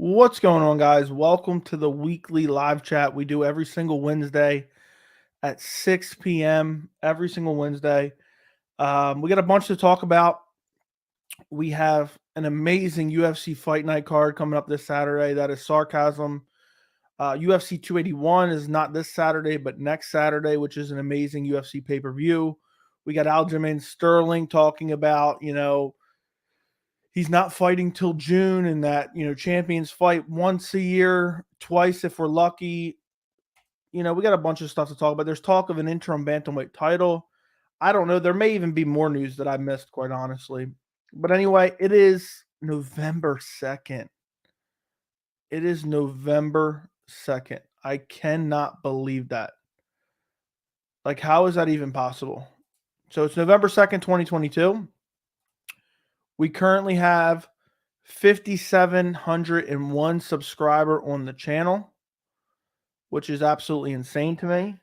What's going on, guys? Welcome to the weekly live chat we do every single Wednesday at 6 p.m. every single Wednesday. We got a bunch to talk about. We have an amazing UFC Fight Night card coming up this Saturday. That is sarcasm. UFC 281 is not this Saturday, but next Saturday, which is an amazing UFC pay-per-view. We got Aljamain Sterling talking about, he's not fighting till June, and that, champions fight once a year, twice if we're lucky. We got a bunch of stuff to talk about. There's talk of an interim bantamweight title. I don't know. There may even be more news that I missed, quite honestly. But anyway, it is November 2nd. It is November 2nd. I cannot believe that. Like, how is that even possible? So it's November 2nd, 2022. We currently have 5,701 subscriber on the channel, which is absolutely insane to me.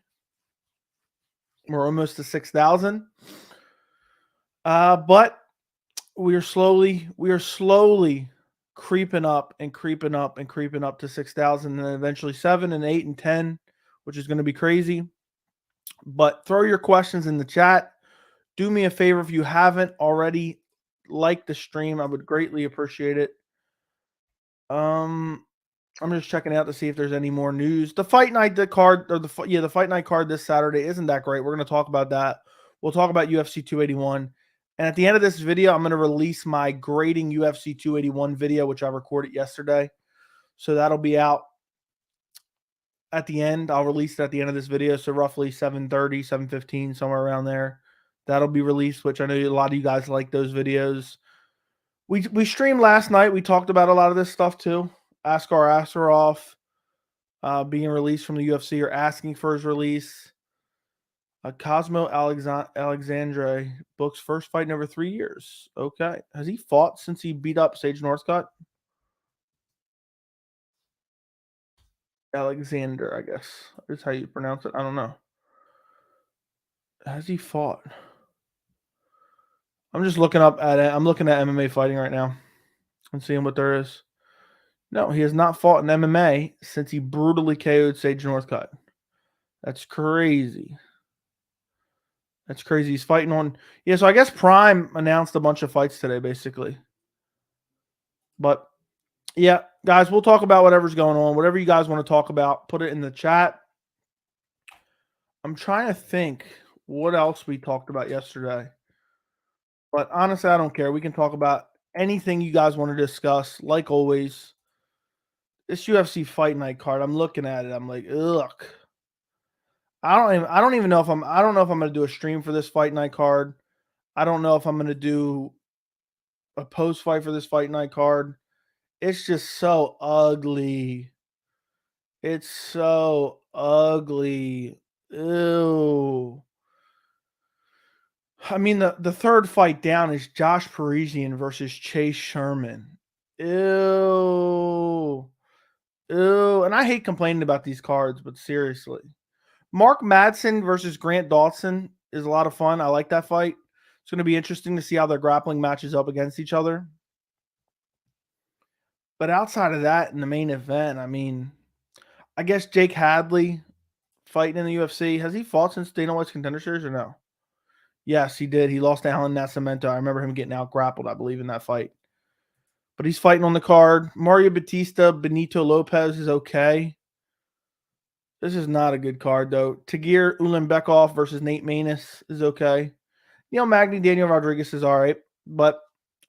We're almost to 6,000. But we are slowly creeping up to 6,000, and then eventually 7 and 8 and 10, which is going to be crazy. But throw your questions in the chat. Do me a favor, if you haven't already, like the stream. I would greatly appreciate it. I'm just checking out to see if there's any more news. The fight night card, or the fight night card this Saturday isn't that great. We're going to talk about that. We'll talk about UFC 281. And at the end of this video, I'm going to release my grading UFC 281 video, which I recorded yesterday. So that'll be out at the end. I'll release it at the end of this video. So roughly 7:30, 7:15, somewhere around there. That'll be released, which I know a lot of you guys like those videos. We streamed last night. We talked about a lot of this stuff too. Askar Askarov being released from the UFC, or asking for his release. Cosmo Alexandre books first fight in over 3 years. Okay. Has he fought since he beat up Sage Northcutt? Alexander, I guess, is how you pronounce it. I don't know. Has he fought? I'm just looking up at it. I'm looking at MMA fighting right now and seeing what there is. No, he has not fought in MMA since he brutally KO'd Sage Northcutt. That's crazy. That's crazy. He's fighting on... Yeah, so I guess Prime announced a bunch of fights today, basically. But, yeah, guys, we'll talk about whatever's going on. Whatever you guys want to talk about, put it in the chat. I'm trying to think what else we talked about yesterday. But honestly, I don't care. We can talk about anything you guys want to discuss. Like always, this UFC Fight Night card, I'm looking at it. I'm like, ugh. I don't even know if I'm going to do a stream for this Fight Night card. I don't know if I'm going to do a post fight for this Fight Night card. It's just so ugly. It's so ugly. Ew. I mean, the third fight down is Josh Parisian versus Chase Sherman. Ew. Ew. And I hate complaining about these cards, but seriously. Mark Madsen versus Grant Dawson is a lot of fun. I like that fight. It's going to be interesting to see how their grappling matches up against each other. But outside of that, in the main event, I mean, I guess Jake Hadley fighting in the UFC. Has he fought since Dana White's Contender Series or no? Yes, he did. He lost to Alan Nascimento. I remember him getting out grappled, I believe, in that fight. But he's fighting on the card. Mario Batista, Benito Lopez is okay. This is not a good card, though. Tagir Ulanbekov versus Nate Maness is okay. Magny Daniel Rodriguez is all right. But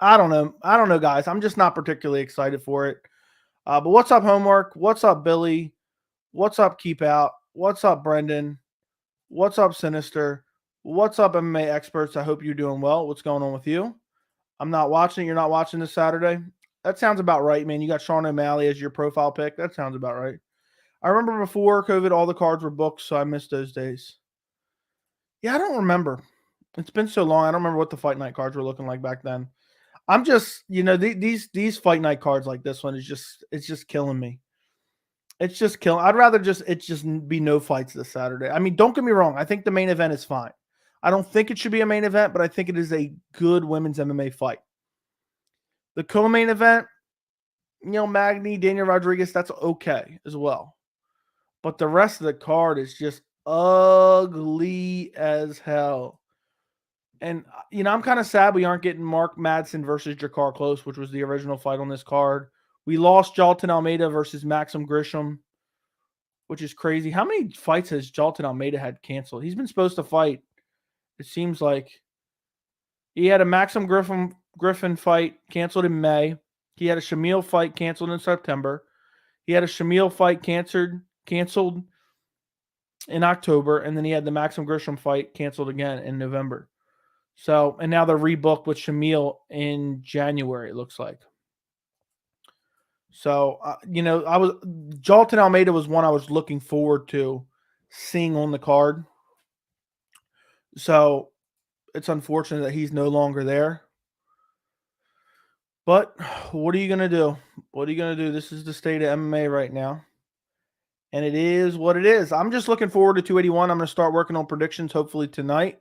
I don't know. I don't know, guys. I'm just not particularly excited for it. But what's up, Homework? What's up, Billy? What's up, Keep Out? What's up, Brendan? What's up, Sinister? What's up, MMA experts? I hope you're doing well. What's going on with you? I'm not watching. You're not watching this Saturday? That sounds about right, man. You got Sean O'Malley as your profile pick. That sounds about right. I remember before COVID, all the cards were booked, so I missed those days. Yeah, I don't remember. It's been so long. I don't remember what the fight night cards were looking like back then. I'm just, these fight night cards like this one it's just killing me. It's just killing. I'd rather it just be no fights this Saturday. I mean, don't get me wrong. I think the main event is fine. I don't think it should be a main event, but I think it is a good women's MMA fight. The co-main event, Magny, Daniel Rodriguez, that's okay as well. But the rest of the card is just ugly as hell. And, I'm kind of sad we aren't getting Mark Madsen versus Jakar Close, which was the original fight on this card. We lost Jalton Almeida versus Maxim Grisham, which is crazy. How many fights has Jalton Almeida had canceled? He's been supposed to fight. It seems like he had a Maxim Griffin fight canceled in May. He had a Shamil fight canceled in September. He had a Shamil fight canceled in October, and then he had the Maxim Grisham fight canceled again in November. So, and now they're rebooked with Shamil in January, it looks like. So, Jalton Almeida was one I was looking forward to seeing on the card. So, it's unfortunate that he's no longer there. But what are you going to do? What are you going to do? This is the state of MMA right now. And it is what it is. I'm just looking forward to 281. I'm going to start working on predictions hopefully tonight.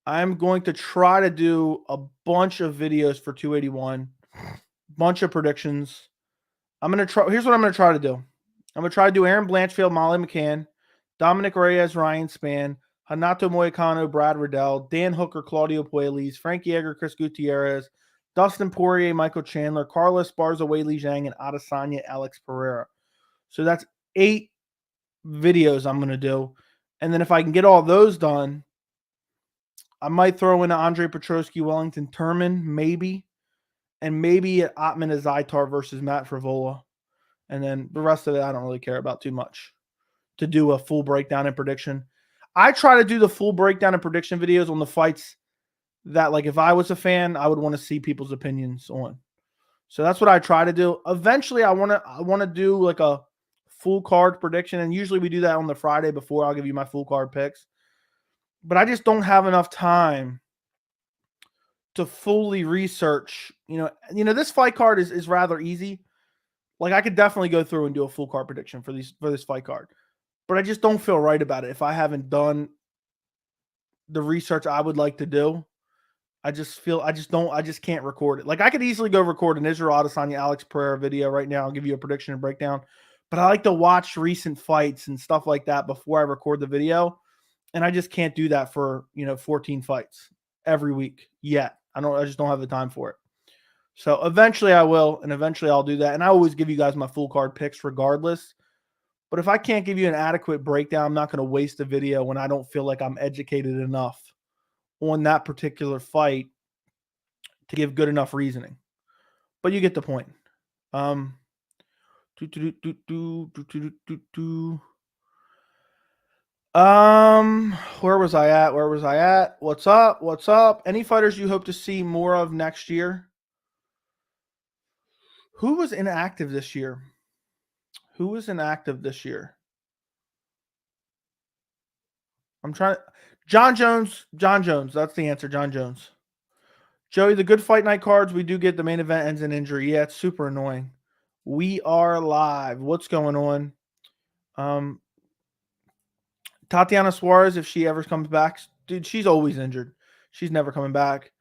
I'm going to try to do a bunch of videos for 281. Bunch of predictions. Here's what I'm going to try to do. I'm going to try to do Aaron Blanchfield, Molly McCann, Dominic Reyes, Ryan Spann, Hanato Moicano, Brad Riddell, Dan Hooker, Claudio Puelis, Frankie Edgar, Chris Gutierrez, Dustin Poirier, Michael Chandler, Carlos Barza, Weili Zhang, and Adesanya, Alex Pereira. So that's 8 videos I'm going to do. And then if I can get all those done, I might throw in Andre Petrosky, Wellington Turman, maybe. And maybe Atman Azaitar versus Matt Frivola. And then the rest of it I don't really care about too much to do a full breakdown and prediction. I try to do the full breakdown and prediction videos on the fights that, like, if I was a fan, I would want to see people's opinions on. So that's what I try to do. Eventually, I want to do like a full card prediction, and usually we do that on the Friday before. I'll give you my full card picks. But I just don't have enough time to fully research. This fight card is rather easy. Like, I could definitely go through and do a full card prediction for this fight card. But I just don't feel right about it if I haven't done the research I would like to do. I just can't record it. Like, I could easily go record an Israel Adesanya Alex Pereira video right now. I'll give you a prediction and breakdown. But I like to watch recent fights and stuff like that before I record the video. And I just can't do that for, 14 fights every week yet. I just don't have the time for it. So eventually I will, and eventually I'll do that. And I always give you guys my full card picks regardless. But if I can't give you an adequate breakdown, I'm not going to waste a video when I don't feel like I'm educated enough on that particular fight to give good enough reasoning. But you get the point. Where was I at? What's up? Any fighters you hope to see more of next year? Who was inactive this year? I'm trying. John Jones. That's the answer. John Jones. Joey, the good fight night cards we do get, the main event ends in injury. Yeah, it's super annoying. We are live. What's going on? Tatiana Suarez, if she ever comes back, dude, she's always injured. She's never coming back.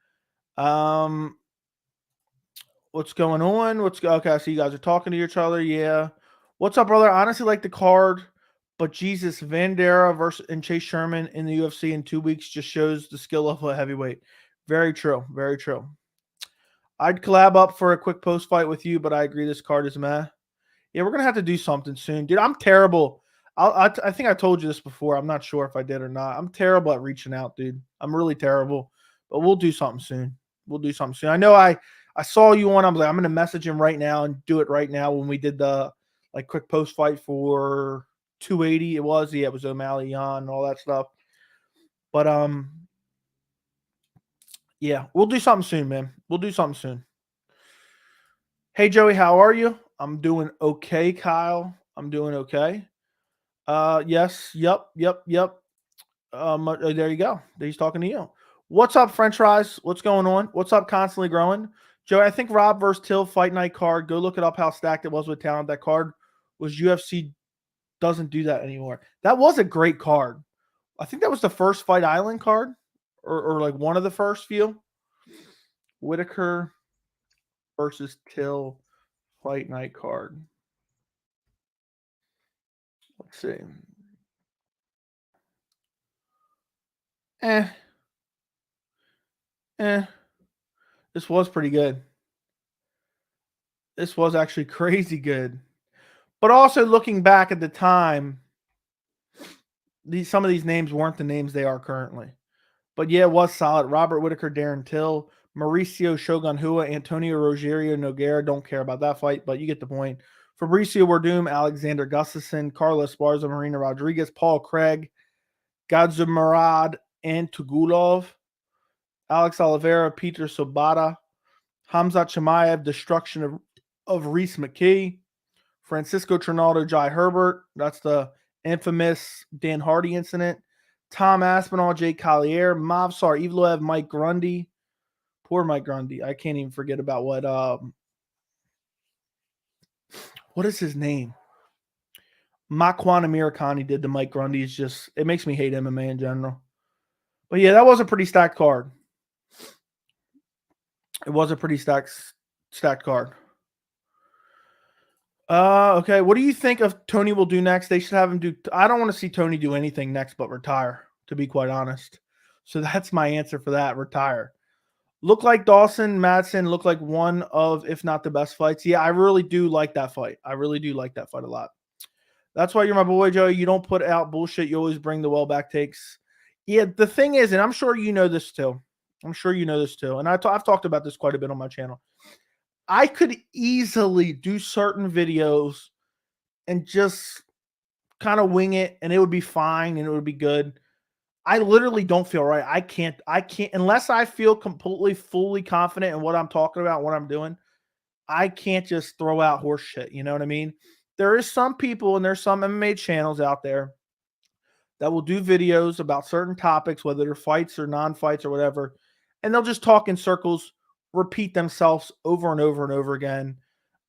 What's going on? Okay? I see you guys are talking to each other. Yeah. What's up, brother? I honestly like the card, but Jesus, Vandera versus and Chase Sherman in the UFC in 2 weeks just shows the skill level of heavyweight. Very true. Very true. I'd collab up for a quick post fight with you, but I agree this card is meh. Yeah, we're gonna have to do something soon, dude. I'm terrible. I think I told you this before. I'm not sure if I did or not. I'm terrible at reaching out, dude. I'm really terrible. But we'll do something soon. I know I saw you on. I'm like, I'm gonna message him right now and do it right now. When we did the quick post fight for 280, it was O'Malley, Jan, and all that stuff. But yeah, we'll do something soon, man. We'll do something soon. Hey, Joey, how are you? I'm doing okay, Kyle. I'm doing okay. Yes. Yep. There you go. He's talking to you. What's up, French fries? What's going on? What's up, Constantly Growing? Joey, I think Rob versus Till fight night card. Go look it up how stacked it was with talent. That card was UFC doesn't do that anymore. That was a great card. I think that was the first Fight Island card or like one of the first few. Whitaker versus Till Fight night card. Let's see. This was pretty good. This was actually crazy good. But also looking back at the time, some of these names weren't the names they are currently. But yeah, it was solid. Robert Whitaker, Darren Till, Mauricio Shogun Hua, Antonio Rogerio Nogueira. Don't care about that fight, but you get the point. Fabricio Werdum, Alexander Gustafsson, Carlos Barza, Marina Rodriguez, Paul Craig, Gadzhimarad, and Tugulov, Alex Oliveira, Peter Sobata, Hamzat Chimaev, destruction of Reese McKee, Francisco Trinaldo, Jai Herbert. That's the infamous Dan Hardy incident. Tom Aspinall, Jake Collier, Mavsar Evloev, Mike Grundy. Poor Mike Grundy. I can't even forget about what is his name? Makwan Amirkhani did to Mike Grundy. Is just, it makes me hate MMA in general. But yeah, that was a pretty stacked card. It was a pretty stacked card. Okay. What do you think of Tony will do next? They should have him do. I don't want to see Tony do anything next but retire, to be quite honest. So that's my answer for that. Retire. Look like Dawson Madsen look like one of, if not the best fights. Yeah, I really do like that fight. I really do like that fight a lot. That's why you're my boy, Joe. You don't put out bullshit. You always bring the well back takes. Yeah, the thing is, and I'm sure you know this too. I'm sure you know this too. And I've talked about this quite a bit on my channel. I could easily do certain videos and just kind of wing it, and it would be fine and it would be good. I literally don't feel right. I can't, unless I feel completely, fully confident in what I'm talking about, what I'm doing. I can't just throw out horse shit. You know what I mean? There is some people and there's some MMA channels out there that will do videos about certain topics, whether they're fights or non-fights or whatever, and they'll just talk in circles, repeat themselves over and over and over again.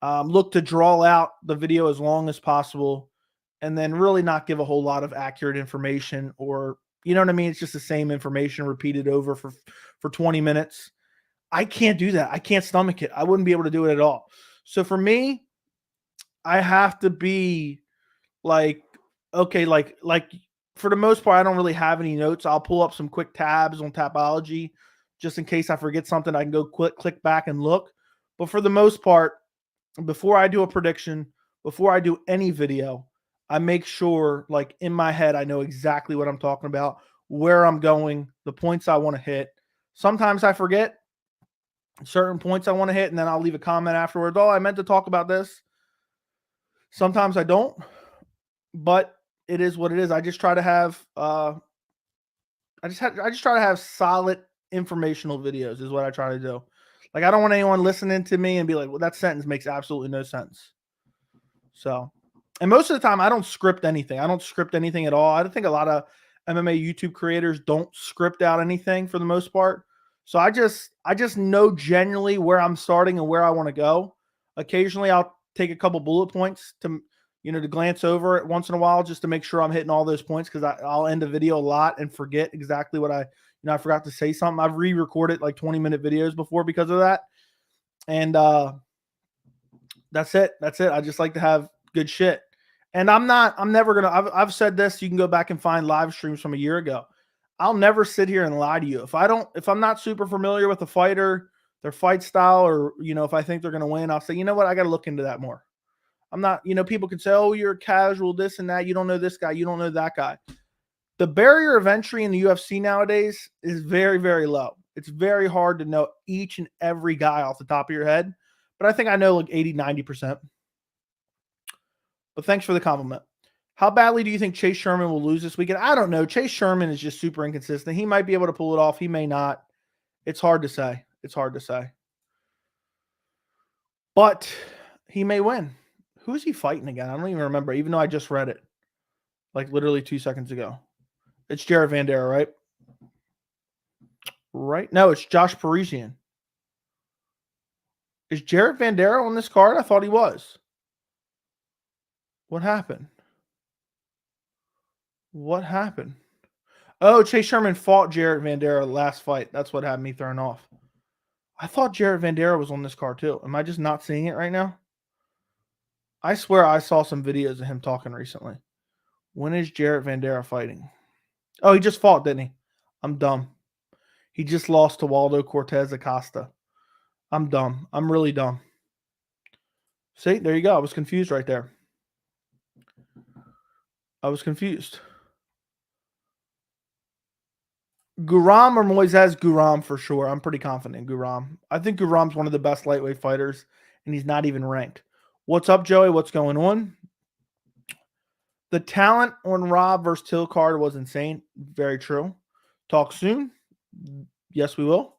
Look to draw out the video as long as possible, and then really not give a whole lot of accurate information, or you know what I mean? It's just the same information repeated over for 20 minutes. I can't do that. I can't stomach it. I wouldn't be able to do it at all. So for me, I have to be like, okay, like for the most part, I don't really have any notes. I'll pull up some quick tabs on Tapology just in case I forget something. I can go click back and look. But for the most part, before I do a prediction, before I do any video, I make sure, like in my head, I know exactly what I'm talking about, where I'm going, the points I want to hit. Sometimes I forget certain points I want to hit, and then I'll leave a comment afterwards. Oh, I meant to talk about this. Sometimes I don't, but it is what it is. I just try to have I just try to have solid informational videos is what I try to do. Like, I don't want anyone listening to me and be like, well, that sentence makes absolutely no sense. So, and most of the time I don't script anything. I don't script anything at all. I think a lot of MMA YouTube creators don't script out anything for the most part. So I just know generally where I'm starting and where I want to go. Occasionally I'll take a couple bullet points to, to glance over it once in a while just to make sure I'm hitting all those points, because I'll end a video a lot and forget exactly what I forgot to say something. I've re-recorded like 20-minute videos before because of that. And that's it. I just like to have good shit. And I'm never going to, I've said this, you can go back and find live streams from a year ago. I'll never sit here and lie to you. If I'm not super familiar with the fighter, their fight style, or, if I think they're going to win, I'll say, you know what? I got to look into that more. I'm not, people can say, oh, you're casual, this and that. You don't know this guy. You don't know that guy. The barrier of entry in the UFC nowadays is very, very low. It's very hard to know each and every guy off the top of your head. But I think I know like 80, 90%. But thanks for the compliment. How badly do you think Chase Sherman will lose this weekend? I don't know. Chase Sherman is just super inconsistent. He might be able to pull it off. He may not. It's hard to say. But he may win. Who is he fighting again? I don't even remember, even though I just read it like literally 2 seconds ago. It's Jared Vanderaa, right? Right? No, it's Josh Parisian. Is Jared Vanderaa on this card? I thought he was. What happened? Oh, Chase Sherman fought Jared Vanderaa last fight. That's what had me thrown off. I thought Jared Vanderaa was on this card too. Am I just not seeing it right now? I swear I saw some videos of him talking recently. When is Jarrett Vandera fighting? Oh, he just fought, didn't he? I'm dumb. He just lost to Waldo Cortez Acosta. I'm dumb. I'm really dumb. See, there you go. I was confused right there. I was confused. Guram or Moises? Guram for sure. I'm pretty confident in Guram. I think Guram's one of the best lightweight fighters, and he's not even ranked. What's up, Joey? What's going on? The talent on Rob versus Till card was insane. Very true. Talk soon. Yes, we will.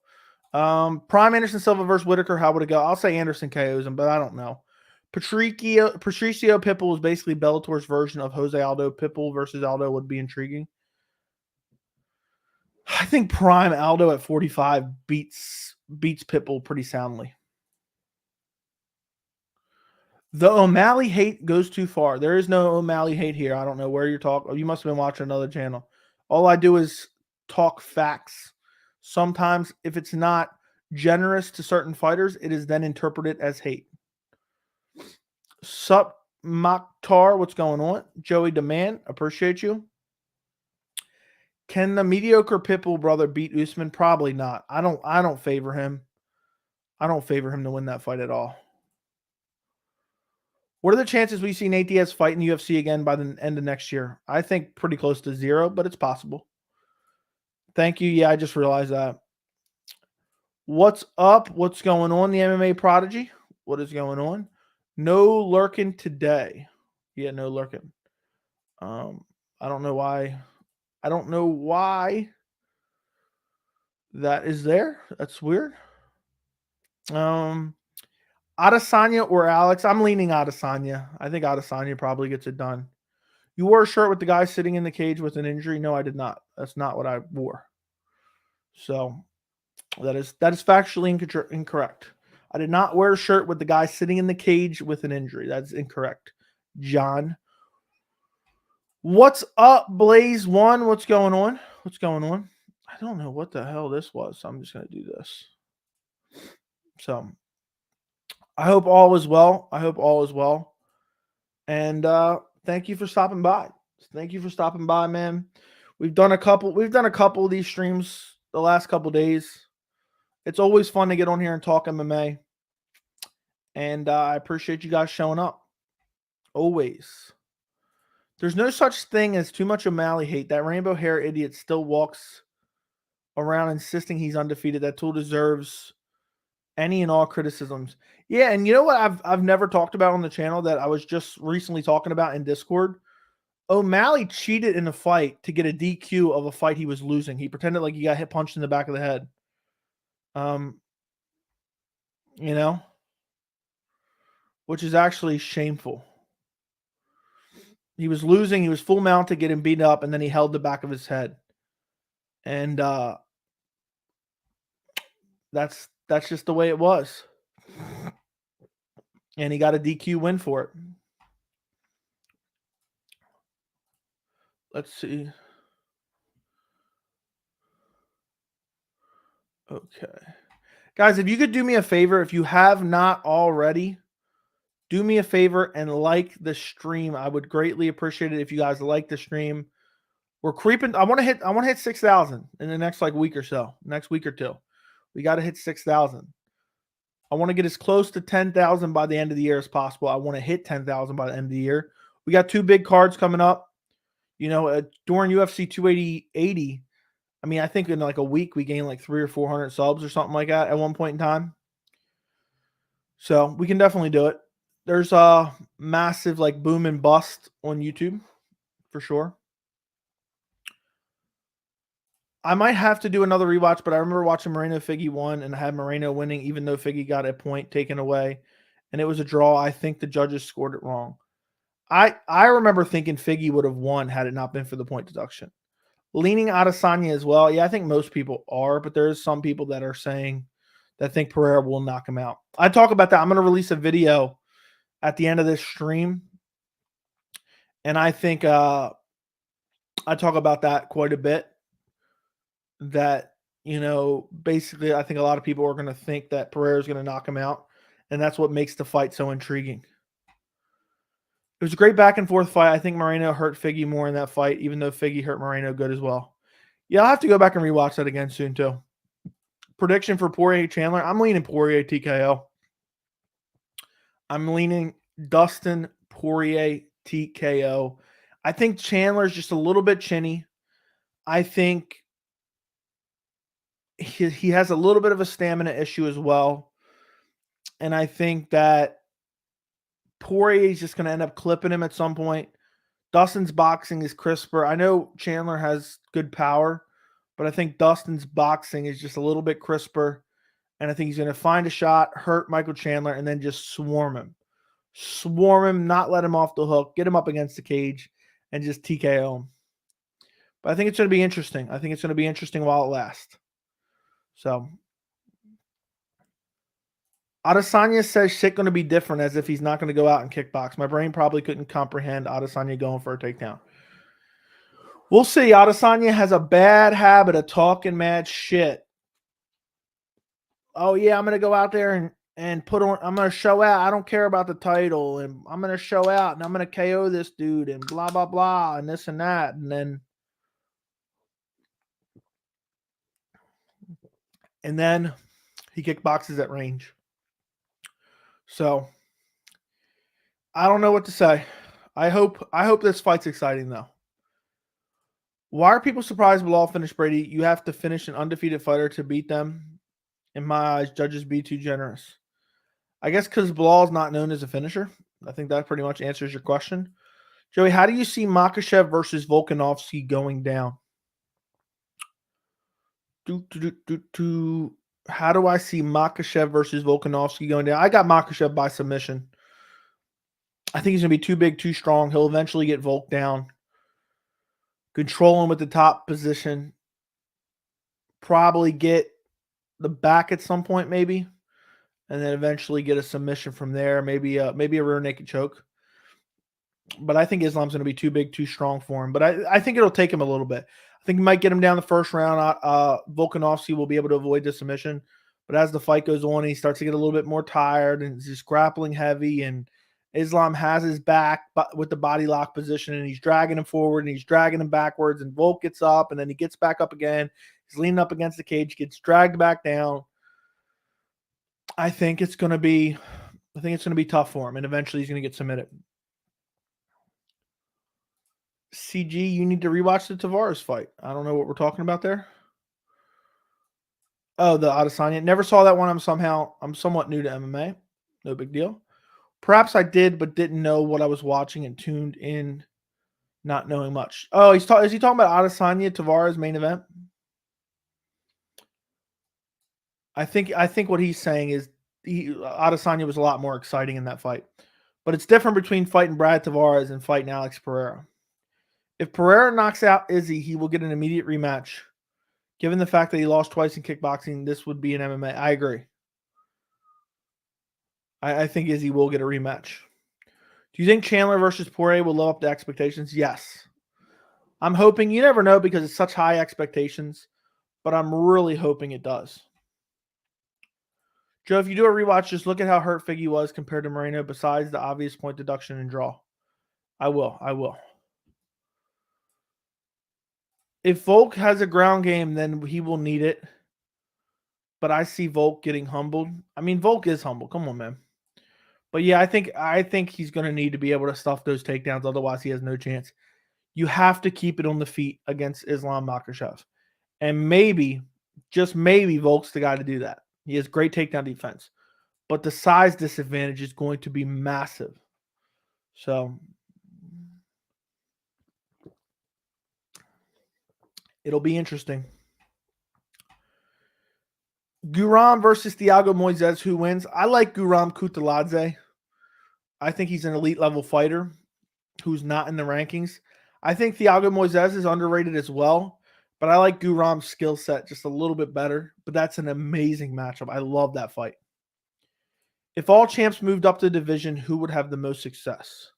Prime Anderson Silva versus Whitaker. How would it go? I'll say Anderson KOs him, but I don't know. Patricio Pitbull is basically Bellator's version of Jose Aldo. Pitbull versus Aldo would be intriguing. I think Prime Aldo at 45 beats Pitbull pretty soundly. The O'Malley hate goes too far. There is no O'Malley hate here. I don't know where you're talking. You must have been watching another channel. All I do is talk facts. Sometimes, if it's not generous to certain fighters, it is then interpreted as hate. Sup, Mokhtar, what's going on? Joey Demand, appreciate you. Can the mediocre Pitbull brother beat Usman? Probably not. I don't favor him. I don't favor him to win that fight at all. What are the chances we see Nate Diaz fight in the UFC again by the end of next year? I think pretty close to 0, but it's possible. Thank you. Yeah, I just realized that. What's up? What's going on, the MMA Prodigy? What is going on? No lurking today. Yeah, no lurking. I don't know why. I don't know why that is there. That's weird. Adesanya or Alex? I'm leaning Adesanya. I think Adesanya probably gets it done. You wore a shirt with the guy sitting in the cage with an injury? No, I did not. That's not what I wore. So that is factually incorrect. I did not wear a shirt with the guy sitting in the cage with an injury. That's incorrect. John. What's up, Blaze One? What's going on? What's going on? I don't know what the hell this was, so I'm just going to do this. So I hope all is well. I hope all is well. And thank you for stopping by. Thank you for stopping by, man. We've done a couple of these streams the last couple days. It's always fun to get on here and talk MMA. And I appreciate you guys showing up. Always. There's no such thing as too much O'Malley hate. That rainbow hair idiot still walks around insisting he's undefeated. That tool deserves any and all criticisms. Yeah, and you know what I've never talked about on the channel that I was just recently talking about in Discord? O'Malley cheated in a fight to get a DQ of a fight he was losing. He pretended like he got hit punched in the back of the head. You know, which is actually shameful. He was losing. He was full mount to get him beat up, and then he held the back of his head. And that's just the way it was. And he got a DQ win for it. Let's see. Okay. Guys, if you could do me a favor, if you have not already, do me a favor and like the stream. I would greatly appreciate it if you guys like the stream. We're creeping. I want to hit 6,000 in the next week or so. Next week or two. We got to hit 6,000. I want to get as close to 10,000 by the end of the year as possible. I want to hit 10,000 by the end of the year. We got 2 big cards coming up. You know, during UFC 280, I mean, I think in a week we gained 300 or 400 subs or something like that at one point in time. So we can definitely do it. There's a massive boom and bust on YouTube for sure. I might have to do another rewatch, but I remember watching Moreno Figgy 1 and I had Moreno winning, even though Figgy got a point taken away, and it was a draw. I think the judges scored it wrong. I remember thinking Figgy would have won had it not been for the point deduction. Leaning Adesanya as well. Yeah, I think most people are, but there's some people that are saying that think Pereira will knock him out. I talk about that. I'm going to release a video at the end of this stream, and I think I talk about that quite a bit. That, basically I think a lot of people are going to think that Pereira is going to knock him out, and that's what makes the fight so intriguing. It was a great back and forth fight. I think Moreno hurt Figgy more in that fight, even though Figgy hurt Moreno good as well. Yeah, I'll have to go back and rewatch that again soon too. Prediction for Poirier Chandler. I'm leaning Poirier TKO. I'm leaning Dustin Poirier TKO. I think Chandler's just a little bit chinny. I think he has a little bit of a stamina issue as well. And I think that Poirier is just going to end up clipping him at some point. Dustin's boxing is crisper. I know Chandler has good power, but I think Dustin's boxing is just a little bit crisper. And I think he's going to find a shot, hurt Michael Chandler, and then just swarm him. Swarm him, not let him off the hook, get him up against the cage, and just TKO him. But I think it's going to be interesting. I think it's going to be interesting while it lasts. So, Adesanya says shit going to be different as if he's not going to go out and kickbox. My brain probably couldn't comprehend Adesanya going for a takedown. We'll see. Adesanya has a bad habit of talking mad shit. Oh, yeah, I'm going to go out there and put on, I'm going to show out. I don't care about the title. And I'm going to show out and I'm going to KO this dude and blah, blah, blah, and this and that. And then he kickboxes at range. So I don't know what to say. I hope this fight's exciting though. Why are people surprised Bilal finished Brady? You have to finish an undefeated fighter to beat them. In my eyes, judges be too generous. I guess because Bilal is not known as a finisher. I think that pretty much answers your question. Joey, how do you see Makhachev versus Volkanovski going down? How do I see Makhachev versus Volkanovski going down? I got Makhachev by submission. I think he's going to be too big, too strong. He'll eventually get Volk down. Control him with the top position. Probably get the back at some point, maybe. And then eventually get a submission from there. Maybe a rear naked choke. But I think Islam's going to be too big, too strong for him. But I think it'll take him a little bit. I think he might get him down the first round. Volkanovski will be able to avoid the submission. But as the fight goes on, he starts to get a little bit more tired and he's grappling heavy. And Islam has his back with the body lock position and he's dragging him forward and he's dragging him backwards. And Volk gets up and then he gets back up again. He's leaning up against the cage, gets dragged back down. I think it's going to be tough for him. And eventually he's going to get submitted. CG, you need to rewatch the Tavares fight. I don't know what we're talking about there. Oh, the Adesanya. Never saw that one. I'm somewhat new to MMA. No big deal. Perhaps I did, but didn't know what I was watching and tuned in, not knowing much. Oh, is he talking about Adesanya Tavares main event? I think what he's saying is Adesanya was a lot more exciting in that fight. But it's different between fighting Brad Tavares and fighting Alex Pereira. If Pereira knocks out Izzy, he will get an immediate rematch. Given the fact that he lost twice in kickboxing, this would be an MMA. I agree. I think Izzy will get a rematch. Do you think Chandler versus Poirier will live up to expectations? Yes. I'm hoping. You never know because it's such high expectations, but I'm really hoping it does. Joe, if you do a rewatch, just look at how hurt Figgy was compared to Moreno besides the obvious point deduction and draw. I will. If Volk has a ground game, then he will need it. But I see Volk getting humbled. I mean, Volk is humble. Come on, man. But yeah, I think he's going to need to be able to stuff those takedowns. Otherwise, he has no chance. You have to keep it on the feet against Islam Makhachev. And maybe, just maybe, Volk's the guy to do that. He has great takedown defense. But the size disadvantage is going to be massive. So it'll be interesting. Guram versus Thiago Moises, who wins? I like Guram Kutateladze. I think he's an elite level fighter who's not in the rankings. I think Thiago Moises is underrated as well, but I like Guram's skill set just a little bit better. But that's an amazing matchup. I love that fight. If all champs moved up the division, who would have the most success?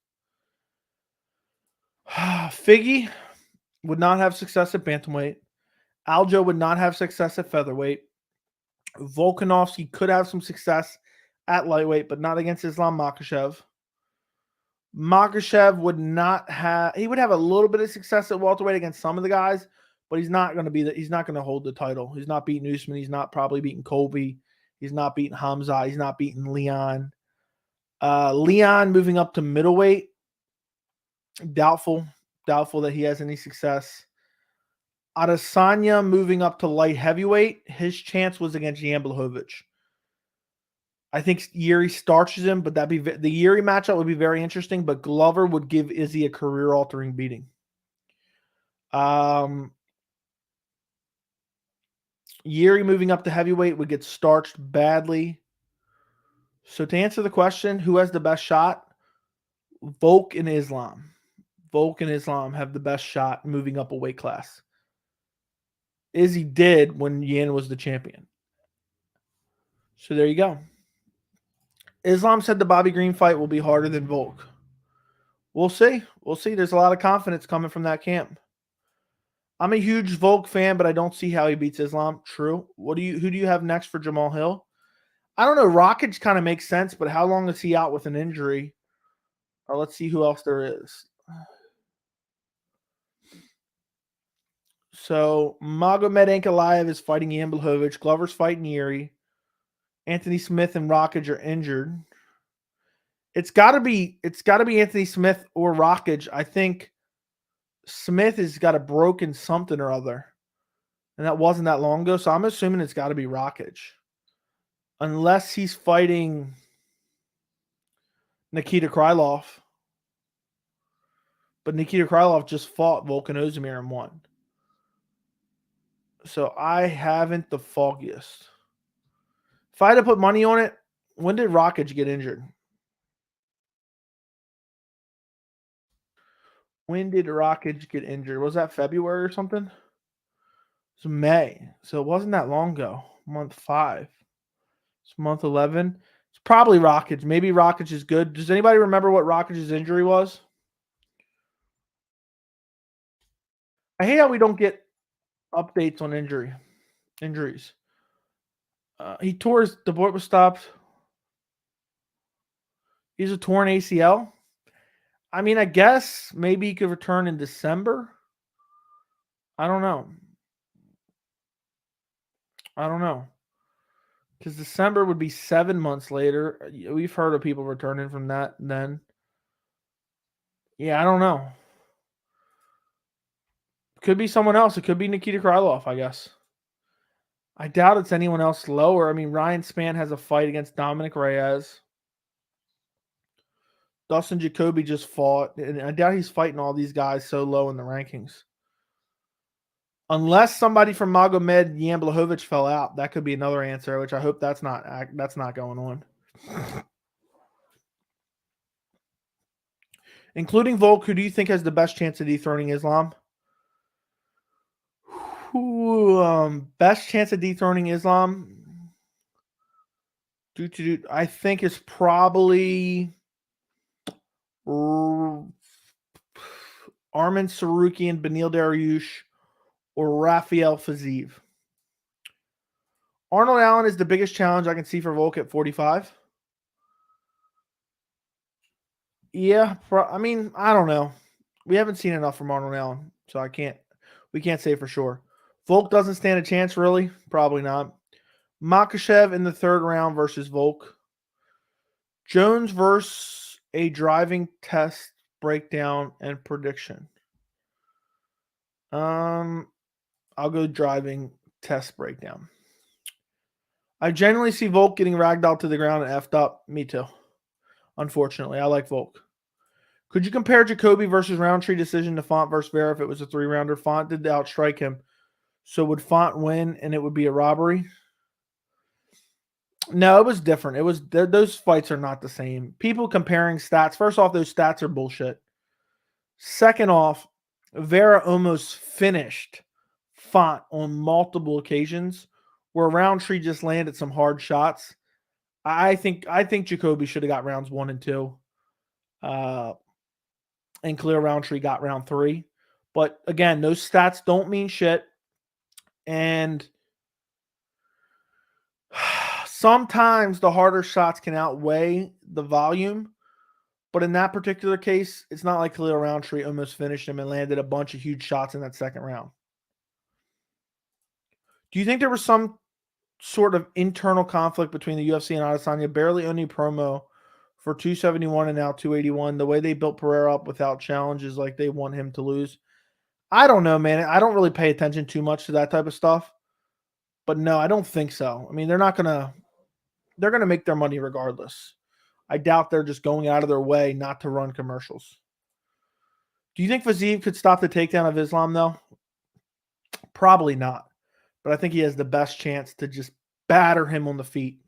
Figgy would not have success at bantamweight. Aljo would not have success at featherweight. Volkanovski could have some success at lightweight, but not against Islam Makhachev. Makhachev would not have. He would have a little bit of success at welterweight against some of the guys, but he's not going to be. He's not going to hold the title. He's not beating Usman. He's not probably beating Colby. He's not beating Hamza. He's not beating Leon. Leon moving up to middleweight. Doubtful that he has any success. Adesanya moving up to light heavyweight. His chance was against Jan Blachowicz. I think Yuri starches him, but the Yuri matchup would be very interesting. But Glover would give Izzy a career-altering beating. Yuri moving up to heavyweight would get starched badly. So to answer the question, who has the best shot? Volk and Islam. Volk and Islam have the best shot moving up a weight class. Izzy did when Yan was the champion. So there you go. Islam said the Bobby Green fight will be harder than Volk. We'll see. We'll see. There's a lot of confidence coming from that camp. I'm a huge Volk fan, but I don't see how he beats Islam. True. Who do you have next for Jamal Hill? I don't know. Rockage kind of makes sense, but how long is he out with an injury? Or let's see who else there is. So Magomed Ankalaev is fighting Jan Blachowicz. Glover's fighting Yuri. Anthony Smith and Rockage are injured. It's got to be Anthony Smith or Rockage. I think Smith has got a broken something or other, and that wasn't that long ago. So I'm assuming it's got to be Rockage, unless he's fighting Nikita Krylov. But Nikita Krylov just fought Volkan Ozdemir and won. So I haven't the foggiest. If I had to put money on it, when did Rockage get injured? When did Rockage get injured? Was that February or something? It's May. So it wasn't that long ago. Month 5. It's month 11. It's probably Rockage. Maybe Rockage is good. Does anybody remember what Rockage's injury was? I hate how we don't get updates on injuries. He tore his debut was stopped. He's a torn ACL. I mean, I guess maybe he could return in December. I don't know. Because December would be 7 months later. We've heard of people returning from that then. Yeah, I don't know. Could be someone else. It could be Nikita Krylov, I guess. I doubt it's anyone else lower. I mean, Ryan Spann has a fight against Dominic Reyes. Dustin Jacoby just fought. And I doubt he's fighting all these guys so low in the rankings. Unless somebody from Magomed Jan Blachowicz fell out. That could be another answer, which I hope that's not going on. Including Volk, who do you think has the best chance of dethroning Islam? Best chance of dethroning Islam? I think it's probably Arman Sarukian, Beneil Dariush, or Rafael Fiziev. Arnold Allen is the biggest challenge I can see for Volk at 45. Yeah, I mean, I don't know. We haven't seen enough from Arnold Allen, so we can't say for sure. Volk doesn't stand a chance, really? Probably not. Makhachev in the 3rd round versus Volk. Jones versus a driving test breakdown and prediction. I'll go driving test breakdown. I generally see Volk getting ragdolled to the ground and effed up. Me too. Unfortunately, I like Volk. Could you compare Jacoby versus Roundtree decision to Font versus Vera if it was a 3-rounder? Font did outstrike him. So would Font win and it would be a robbery? No, it was different. It was those fights are not the same. People comparing stats. First off, those stats are bullshit. Second off, Vera almost finished Font on multiple occasions where Roundtree just landed some hard shots. I think Jacoby should have got rounds 1 and 2. And Khalil Roundtree got round 3. But again, those stats don't mean shit. And sometimes the harder shots can outweigh the volume. But in that particular case, it's not like Khalil Roundtree almost finished him and landed a bunch of huge shots in that second round. Do you think there was some sort of internal conflict between the UFC and Adesanya? Barely any promo for 271 and now 281. The way they built Pereira up without challenges, like they want him to lose. I don't know, man. I don't really pay attention too much to that type of stuff. But no, I don't think so. I mean, they're gonna make their money regardless. I doubt they're just going out of their way not to run commercials. Do you think Fiziev could stop the takedown of Islam, though? Probably not. But I think he has the best chance to just batter him on the feet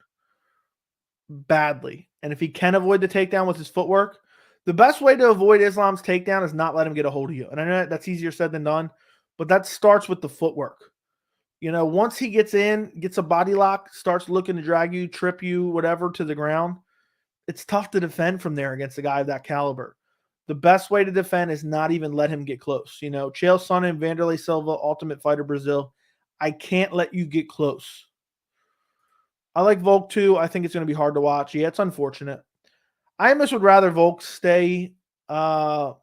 badly. And if he can avoid the takedown with his footwork, the best way to avoid Islam's takedown is not let him get a hold of you. And I know that's easier said than done, but that starts with the footwork. Once he gets in, gets a body lock, starts looking to drag you, trip you, whatever, to the ground, it's tough to defend from there against a guy of that caliber. The best way to defend is not even let him get close. Chael Sonnen, Vanderlei Silva, Ultimate Fighter Brazil. I can't let you get close. I like Volk too. I think it's going to be hard to watch. Yeah, it's unfortunate. I almost would rather Volk stay at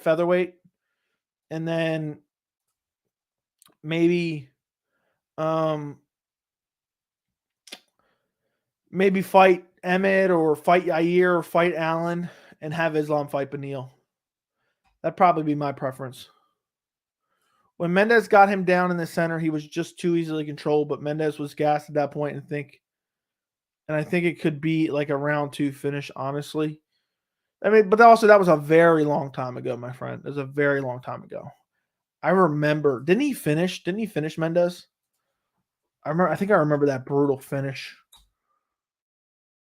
featherweight and then maybe fight Emmett or fight Yair or fight Allen and have Islam fight Beneil. That'd probably be my preference. When Mendes got him down in the center, he was just too easily controlled, but Mendes was gassed at that point, and I think it could be like a round 2 finish, honestly. I mean, but also that was a very long time ago, my friend. It was a very long time ago. I remember. Didn't he finish Mendes? I think I remember that brutal finish.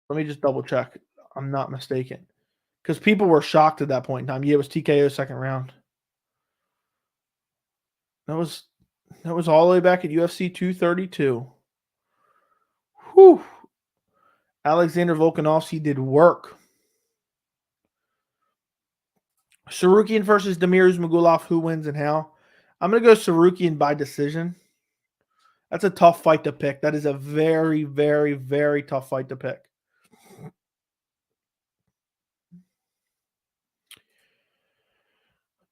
Let me just double check. I'm not mistaken. Because people were shocked at that point in time. Yeah, it was TKO second round. That was all the way back at UFC 232. Whew. Alexander Volkanovski did work. Sarukian versus Damir Ismagulov. Who wins and how? I'm going to go Sarukian by decision. That's a tough fight to pick. That is a very, very, very tough fight to pick.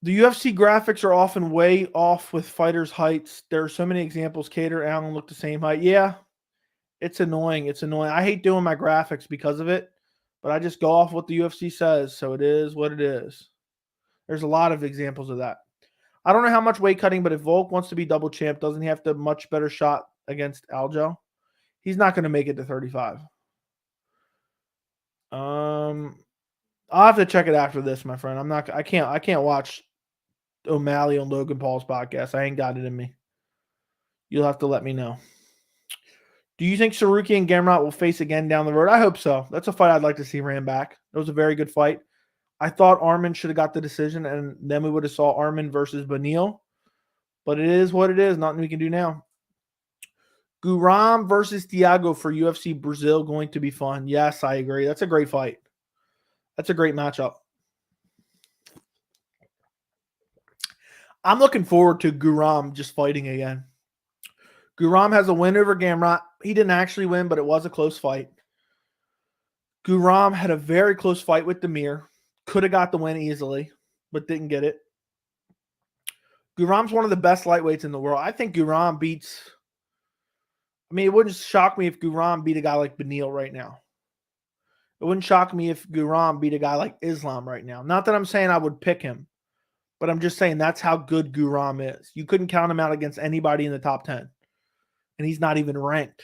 The UFC graphics are often way off with fighters' heights. There are so many examples. Cater, Allen look the same height. Yeah, it's annoying. It's annoying. I hate doing my graphics because of it, but I just go off what the UFC says, so it is what it is. There's a lot of examples of that. I don't know how much weight cutting, but if Volk wants to be double champ, doesn't he have to much better shot against Aljo? He's not going to make it to 35. I'll have to check it after this, my friend. I can't watch O'Malley on Logan Paul's podcast. I ain't got it in me. You'll have to let me know. Do you think Saruki and Gamrot will face again down the road? I hope so. That's a fight I'd like to see ran back. It was a very good fight. I thought Armin should have got the decision, and then we would have saw Armin versus Beneil. But it is what it is. Nothing we can do now. Guram versus Thiago for UFC Brazil going to be fun. Yes, I agree. That's a great fight. That's a great matchup. I'm looking forward to Guram just fighting again. Guram has a win over Gamrot. He didn't actually win, but it was a close fight. Guram had a very close fight with Damir. Could have got the win easily, but didn't get it. Guram's one of the best lightweights in the world. I think Guram beats... I mean, it wouldn't shock me if Guram beat a guy like Beneil right now. It wouldn't shock me if Guram beat a guy like Islam right now. Not that I'm saying I would pick him, but I'm just saying that's how good Guram is. You couldn't count him out against anybody in the top 10. And he's not even ranked.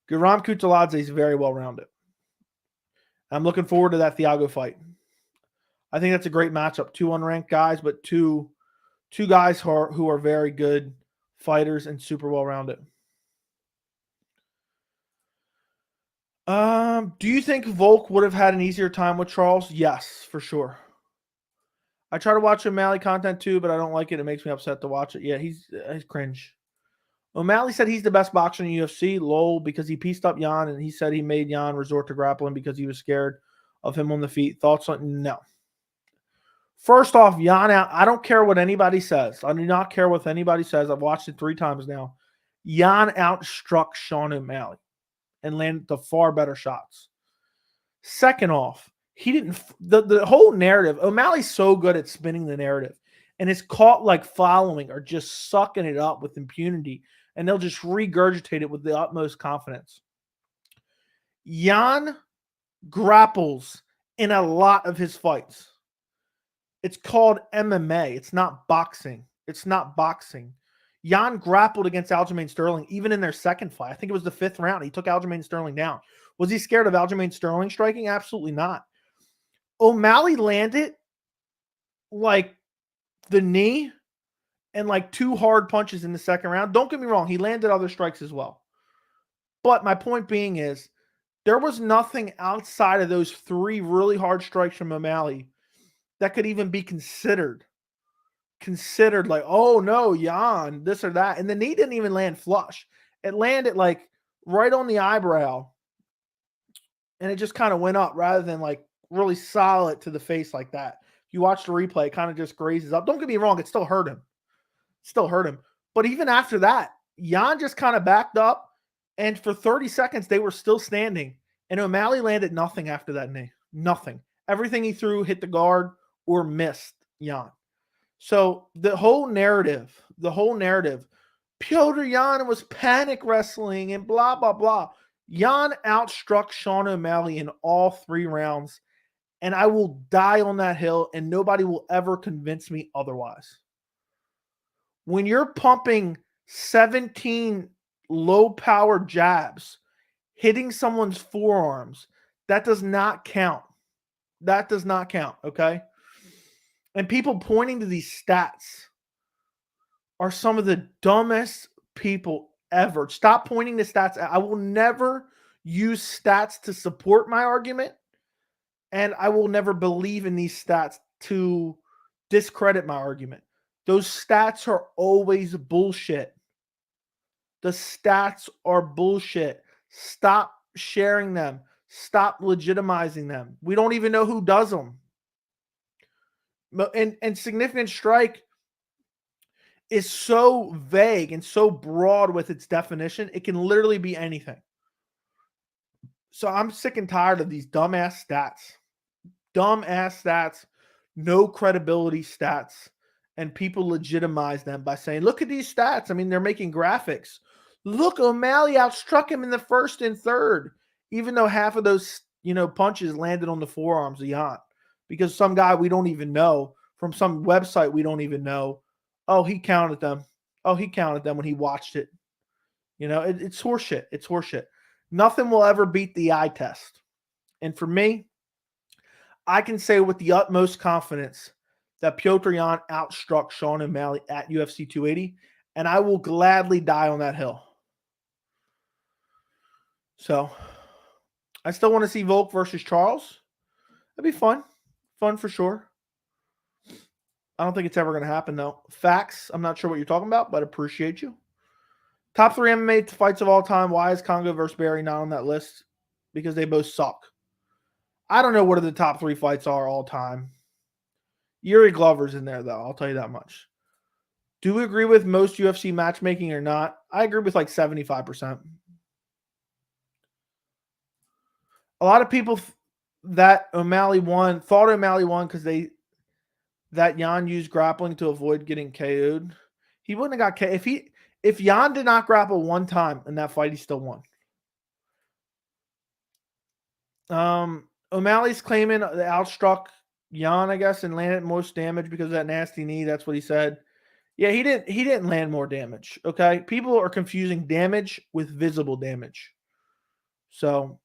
Guram Kutaladze is very well-rounded. I'm looking forward to that Thiago fight. I think that's a great matchup. 2 unranked guys, but two guys who are very good fighters and super well-rounded. Do you think Volk would have had an easier time with Charles? Yes, for sure. I try to watch O'Malley content too, but I don't like it. It makes me upset to watch it. Yeah, he's cringe. O'Malley said he's the best boxer in the UFC, lol, because he pieced up Jan, and he said he made Jan resort to grappling because he was scared of him on the feet. Thoughts on... No. First off, Jan out. I don't care what anybody says. I do not care what anybody says. I've watched it 3 times now. Jan outstruck Sean O'Malley and landed the far better shots. Second off, he didn't the whole narrative. O'Malley's so good at spinning the narrative, and his caught like following are just sucking it up with impunity, and they'll just regurgitate it with the utmost confidence. Jan grapples in a lot of his fights. It's called MMA. It's not boxing. It's not boxing. Jan grappled against Aljamain Sterling even in their second fight. I think it was the 5th round. He took Aljamain Sterling down. Was he scared of Aljamain Sterling striking? Absolutely not. O'Malley landed like the knee and like 2 hard punches in the second round. Don't get me wrong. He landed other strikes as well. But my point being is there was nothing outside of those 3 really hard strikes from O'Malley that could even be considered like, oh no, Jan, this or that. And the knee didn't even land flush. It landed like right on the eyebrow. And it just kind of went up rather than like really solid to the face like that. If you watch the replay, it kind of just grazes up. Don't get me wrong, it still hurt him. But even after that, Jan just kind of backed up. And for 30 seconds, they were still standing. And O'Malley landed nothing after that knee. Nothing. Everything he threw hit the guard or missed Jan. So the whole narrative, Piotr Jan was panic wrestling and blah, blah, blah. Jan outstruck Sean O'Malley in all 3 rounds, and I will die on that hill, and nobody will ever convince me otherwise. When you're pumping 17 low-power jabs, hitting someone's forearms, that does not count. That does not count, okay? And people pointing to these stats are some of the dumbest people ever. Stop pointing to stats. I will never use stats to support my argument, and I will never believe in these stats to discredit my argument. Those stats are always bullshit. The stats are bullshit. Stop sharing them. Stop legitimizing them. We don't even know who does them. And significant strike is so vague and so broad with its definition, it can literally be anything. So I'm sick and tired of these dumbass stats. Dumbass stats, no credibility stats, and people legitimize them by saying, look at these stats. I mean, they're making graphics. Look, O'Malley outstruck him in the 1st and 3rd, even though half of those, punches landed on the forearms of Jan. Because some guy we don't even know from some website we don't even know, oh, he counted them. Oh, he counted them when he watched it. It's horseshit. It's horseshit. Nothing will ever beat the eye test. And for me, I can say with the utmost confidence that Piotr Jan outstruck Sean O'Malley at UFC 280, and I will gladly die on that hill. So, I still want to see Volk versus Charles. That'd be fun. Fun for sure. I don't think it's ever going to happen, though. Facts, I'm not sure what you're talking about, but appreciate you. Top 3 MMA fights of all time. Why is Congo versus Barry not on that list? Because they both suck. I don't know what the top 3 fights are all time. Yuri Glover's in there, though. I'll tell you that much. Do we agree with most UFC matchmaking or not? I agree with like 75%. A lot of people thought O'Malley won because that Jan used grappling to avoid getting KO'd. He wouldn't have got KO'd. If Jan did not grapple one time in that fight, he still won. O'Malley's claiming that outstruck Jan, I guess, and landed most damage because of that nasty knee. That's what he said. Yeah, he didn't land more damage. Okay. People are confusing damage with visible damage. So,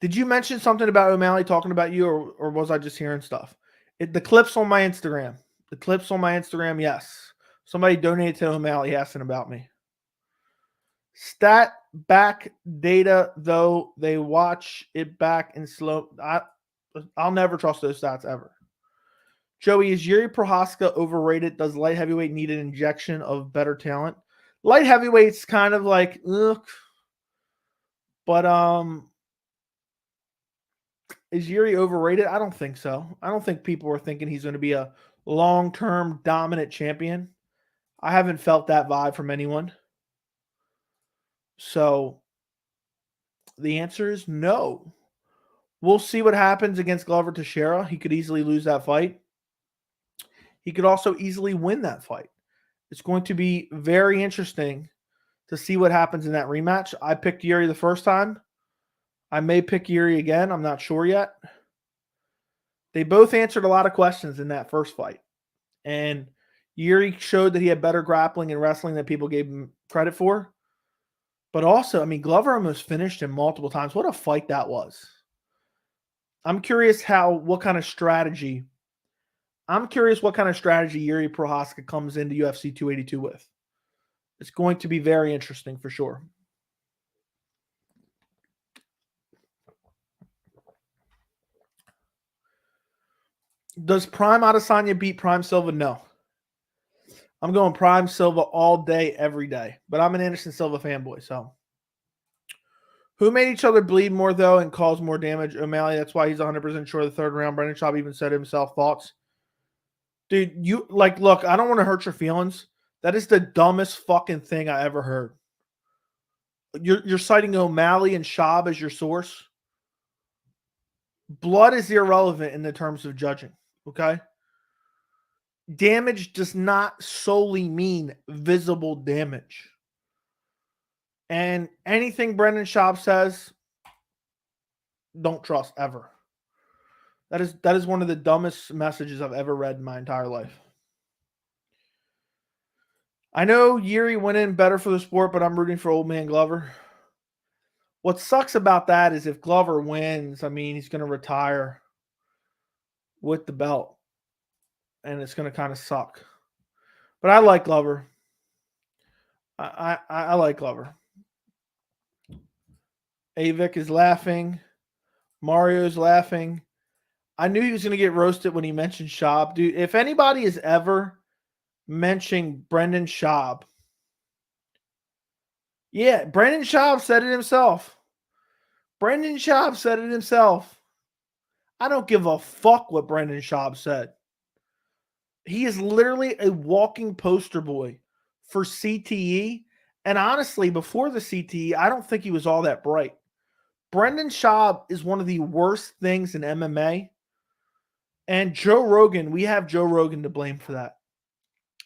did you mention something about O'Malley talking about you, or was I just hearing stuff? The clips on my Instagram. The clips on my Instagram, yes. Somebody donated to O'Malley asking about me. Stat back data, though, they watch it back in slow. I'll never trust those stats ever. Joey, is Yuri Prohaska overrated? Does light heavyweight need an injection of better talent? Light heavyweight's kind of like, ugh. But is Yuri overrated? I don't think so. I don't think people are thinking he's going to be a long-term dominant champion. I haven't felt that vibe from anyone. So The answer is no. We'll see what happens against Glover Teixeira. He could easily lose that fight. He could also easily win that fight. It's going to be very interesting to see what happens in that rematch. I picked Yuri the first time. I may pick Yuri again. I'm not sure yet. They both answered a lot of questions in that first fight. And Yuri showed that he had better grappling and wrestling than people gave him credit for. But also, I mean, Glover almost finished him multiple times. What a fight that was. I'm curious what kind of strategy Yuri Prochazka comes into UFC 282 with. It's going to be very interesting for sure. Does Prime Adesanya beat Prime Silva? No. I'm going Prime Silva all day, every day. But I'm an Anderson Silva fanboy, so. Who made each other bleed more, though, and caused more damage? O'Malley, that's why he's 100% sure of the third round. Brendan Schaub even said himself. Thoughts? Dude, look, I don't want to hurt your feelings. That is the dumbest fucking thing I ever heard. You're citing O'Malley and Schaub as your source. Blood is irrelevant in the terms of judging, okay? Damage does not solely mean visible damage. And anything Brendan Schaub says, don't trust ever. That is one of the dumbest messages I've ever read in my entire life. I know Yuri went in better for the sport, but I'm rooting for old man Glover. What sucks about that is if Glover wins, I mean, he's going to retire with the belt. And it's going to kind of suck. But I like Glover. I like Glover. Avik is laughing. Mario's laughing. I knew he was going to get roasted when he mentioned Schaub. Dude, if anybody is ever mentioning Brendan Schaub, yeah, Brendan Schaub said it himself. Brendan Schaub said it himself. I don't give a fuck what Brendan Schaub said. He is literally a walking poster boy for CTE. And honestly, before the CTE, I don't think he was all that bright. Brendan Schaub is one of the worst things in MMA. And Joe Rogan, we have Joe Rogan to blame for that.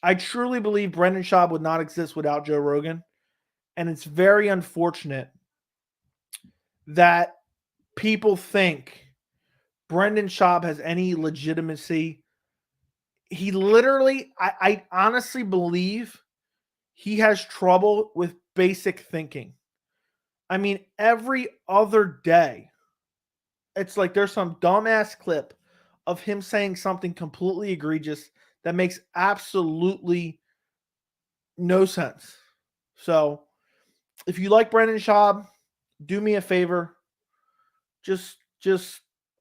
I truly believe Brendan Schaub would not exist without Joe Rogan. And it's very unfortunate that people think Brendan Schaub has any legitimacy. He literally, I honestly believe he has trouble with basic thinking. I mean, every other day, it's like there's some dumbass clip of him saying something completely egregious that makes absolutely no sense. So, if you like Brendan Schaub, do me a favor. Just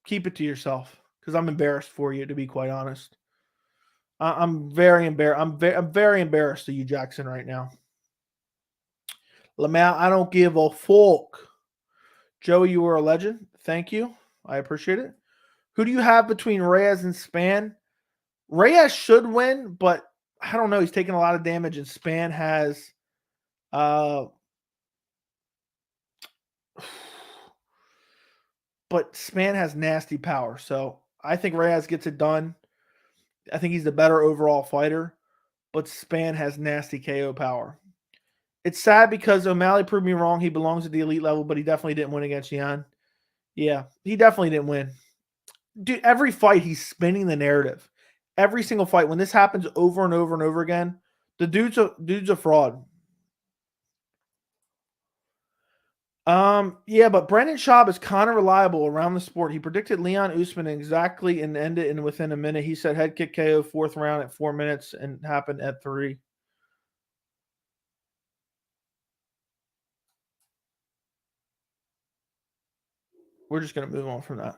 keep it to yourself because I'm embarrassed for you, to be quite honest. I'm very embarrassed. I'm very embarrassed of you, Jackson, right now. Lamau, I don't give a fuck. Joey, you were a legend. Thank you. I appreciate it. Who do you have between Reyes and Spann? Reyes should win, but I don't know. He's taking a lot of damage, and Spann has but Spann has nasty power. So I think Reyes gets it done. I think he's the better overall fighter, but Spann has nasty KO power. It's sad because O'Malley proved me wrong. He belongs at the elite level, but he definitely didn't win against Yan. Yeah, he definitely didn't win. Dude, every fight he's spinning the narrative. Every single fight. When this happens over and over and over again, the dude's a fraud. Yeah, but Brendan Schaub is kind of reliable around the sport. He predicted Leon Usman exactly and ended in within a minute. He said head kick KO 4th round at 4 minutes and happened at 3. We're just going to move on from that.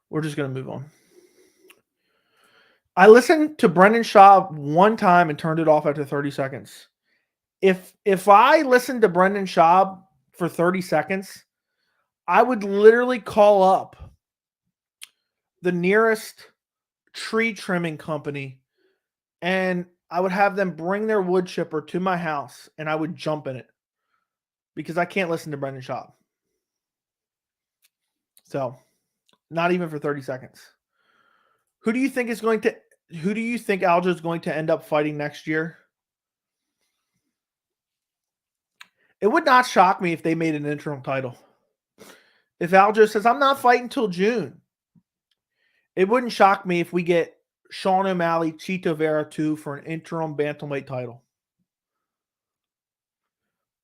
We're just going to move on. I listened to Brendan Schaub one time and turned it off after 30 seconds. If I listened to Brendan Schaub for 30 seconds, I would literally call up the nearest tree trimming company and I would have them bring their wood chipper to my house and I would jump in it because I can't listen to Brendan Schaub. So, not even for 30 seconds. Who do you think Aljo is going to end up fighting next year? It would not shock me if they made an interim title. If Aljo says, I'm not fighting till June, it wouldn't shock me if we get Sean O'Malley, Chito Vera 2 for an interim bantamweight title.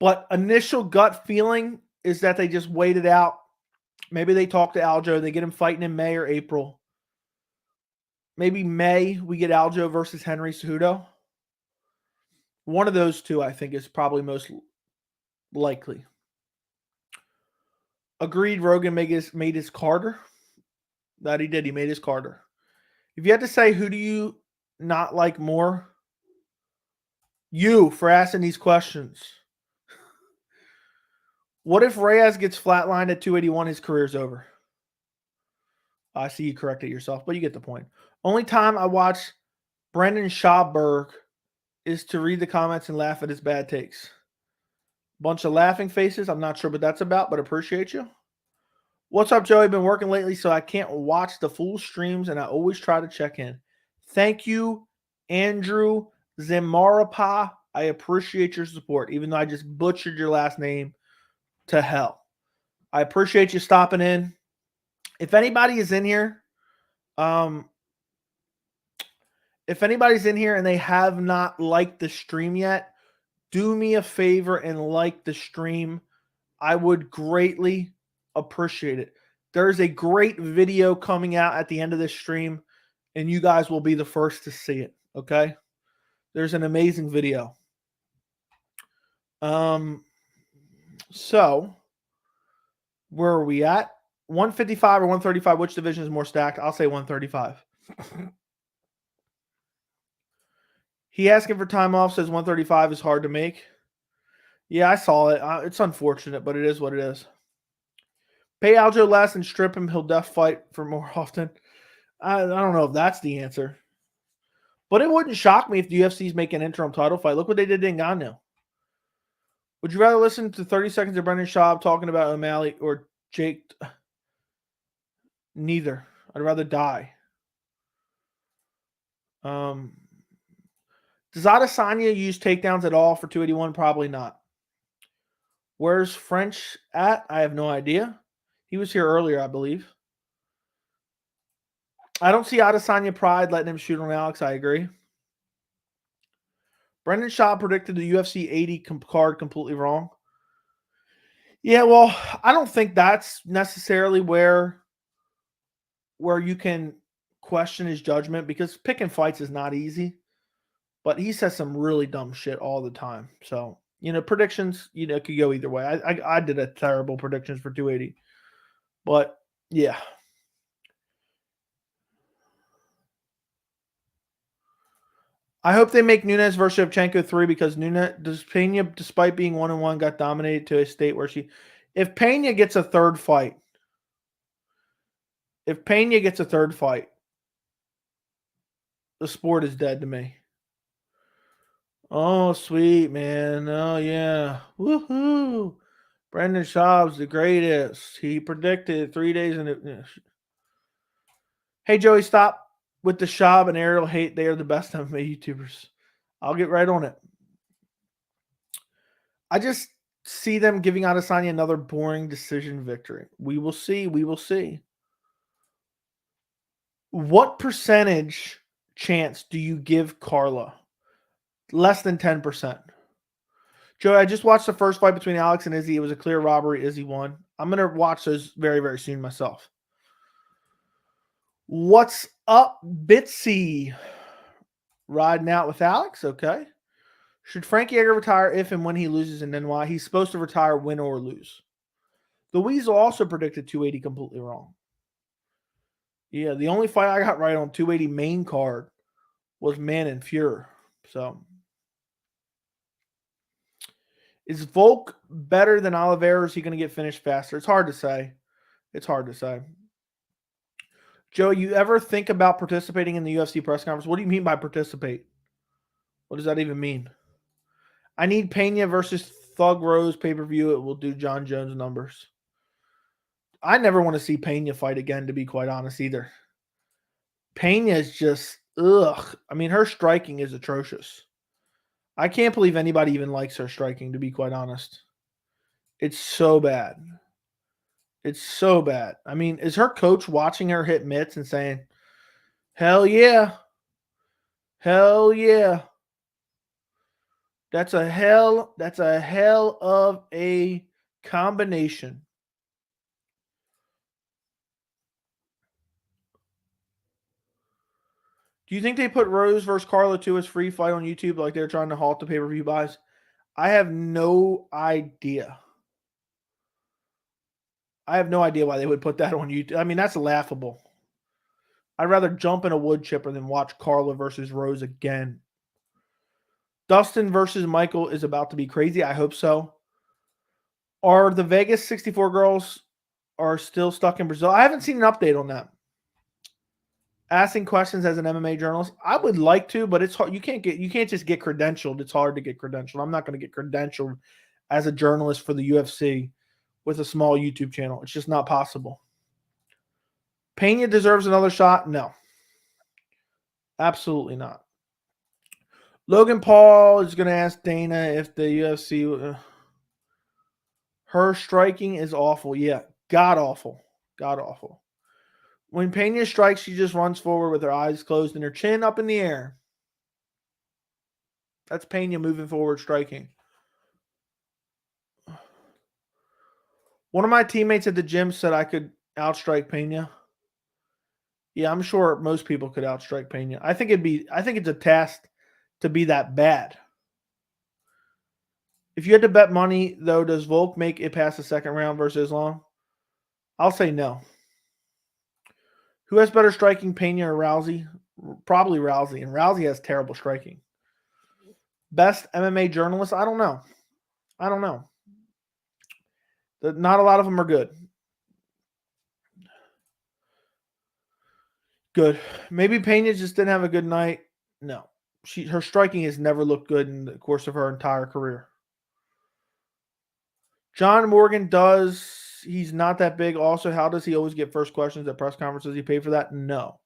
But initial gut feeling is that they just wait it out. Maybe they talk to Aljo. They get him fighting in May or April. Maybe May, we get Aljo versus Henry Cejudo. One of those two, I think, is probably most likely. Agreed, Rogan made his Carter. That he did. He made his Carter. If you had to say who do you not like more, you for asking these questions. What if Reyes gets flatlined at 281? His career's over. I see you corrected yourself, but you get the point. Only time I watch Brendan Schaubberg is to read the comments and laugh at his bad takes. Bunch of laughing faces. I'm not sure what that's about, but appreciate you. What's up, Joey? Been working lately, so I can't watch the full streams, and I always try to check in. Thank you, Andrew Zamarapa. I appreciate your support, even though I just butchered your last name to hell. I appreciate you stopping in. If anybody is in here, if anybody's in here and they have not liked the stream yet, do me a favor and like the stream. I would greatly appreciate it. There's a great video coming out at the end of this stream, and you guys will be the first to see it, okay? There's an amazing video. So, where are we at? 155 or 135, which division is more stacked? I'll say 135. He asking for time off, says 135 is hard to make. Yeah, I saw it. It's unfortunate, but it is what it is. Pay Aljo less and strip him. He'll def fight for more often. I don't know if that's the answer. But it wouldn't shock me if the UFC's making an interim title fight. Look what they did to Ngannou. Would you rather listen to 30 seconds of Brendan Schaub talking about O'Malley or Jake? Neither. I'd rather die. Does Adesanya use takedowns at all for 281? Probably not. Where's French at? I have no idea. He was here earlier, I believe. I don't see Adesanya pride letting him shoot on Alex. I agree. Brendan Schaub predicted the UFC 80 card completely wrong. Yeah, well, I don't think that's necessarily where you can question his judgment, because picking fights is not easy. But he says some really dumb shit all the time. So, predictions, could go either way. I did a terrible predictions for 280. But, yeah. I hope they make Nunes versus Shevchenko 3, because Pena, despite being 1-1, got dominated to a state where if Pena gets a third fight, the sport is dead to me. Oh, sweet, man. Oh, yeah. Woohoo. Brendan Schaub's the greatest. He predicted 3 days in it. Hey, Joey, stop with the Schaub and Ariel hate. They are the best MMA YouTubers. I'll get right on it. I just see them giving Adesanya another boring decision victory. We will see. We will see. What percentage chance do you give Carla? Less than 10%. Joey, I just watched the first fight between Alex and Izzy. It was a clear robbery. Izzy won. I'm going to watch those very, very soon myself. What's up, Bitsy? Riding out with Alex? Okay. Should Frankie Edgar retire if and when he loses, and then why? He's supposed to retire win or lose. The Weasel also predicted 280 completely wrong. Yeah, the only fight I got right on 280 main card was Man and Fuhrer. So, is Volk better than Oliveira? Is he going to get finished faster? It's hard to say. Joe, you ever think about participating in the UFC press conference? What do you mean by participate? What does that even mean? I need Pena versus Thug Rose pay-per-view. It will do John Jones numbers. I never want to see Pena fight again, to be quite honest, either. Pena is just, ugh. I mean, her striking is atrocious. I can't believe anybody even likes her striking, to be quite honest. It's so bad. It's so bad. I mean, is her coach watching her hit mitts and saying, hell yeah, hell yeah. That's a hell of a combination. Do you think they put Rose versus Carla 2 as free fight on YouTube like they're trying to halt the pay-per-view buys? I have no idea. I have no idea why they would put that on YouTube. I mean, that's laughable. I'd rather jump in a wood chipper than watch Carla versus Rose again. Dustin versus Michael is about to be crazy. I hope so. Are the Vegas 64 girls are still stuck in Brazil? I haven't seen an update on that. Asking questions as an MMA journalist, I would like to, but it's hard. You can't just get credentialed. It's hard to get credentialed. I'm not going to get credentialed as a journalist for the UFC with a small YouTube channel. It's just not possible. Pena deserves another shot? No. Absolutely not. Logan Paul is going to ask Dana if the UFC... her striking is awful. Yeah, god awful. God awful. When Pena strikes, she just runs forward with her eyes closed and her chin up in the air. That's Pena moving forward, striking. One of my teammates at the gym said I could outstrike Pena. Yeah, I'm sure most people could outstrike Pena. I think it's a test to be that bad. If you had to bet money, though, does Volk make it past the second round versus Islam? I'll say no. Who has better striking, Pena or Rousey? Probably Rousey, and Rousey has terrible striking. Best MMA journalist? I don't know. Not a lot of them are good. Good. Maybe Pena just didn't have a good night. No. Her striking has never looked good in the course of her entire career. John Morgan he's not that big. Also, how does he always get first questions at press conferences? He pay for that? No.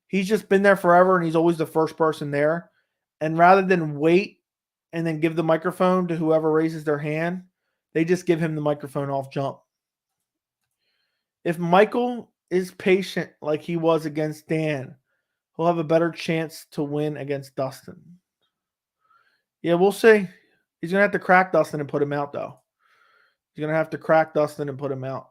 He's just been there forever and he's always the first person there. And rather than wait and then give the microphone to whoever raises their hand, they just give him the microphone off jump. If Michael is patient like he was against Dan, he'll have a better chance to win against Dustin. Yeah, we'll see. He's going to have to crack Dustin and put him out, though. He's going to have to crack Dustin and put him out.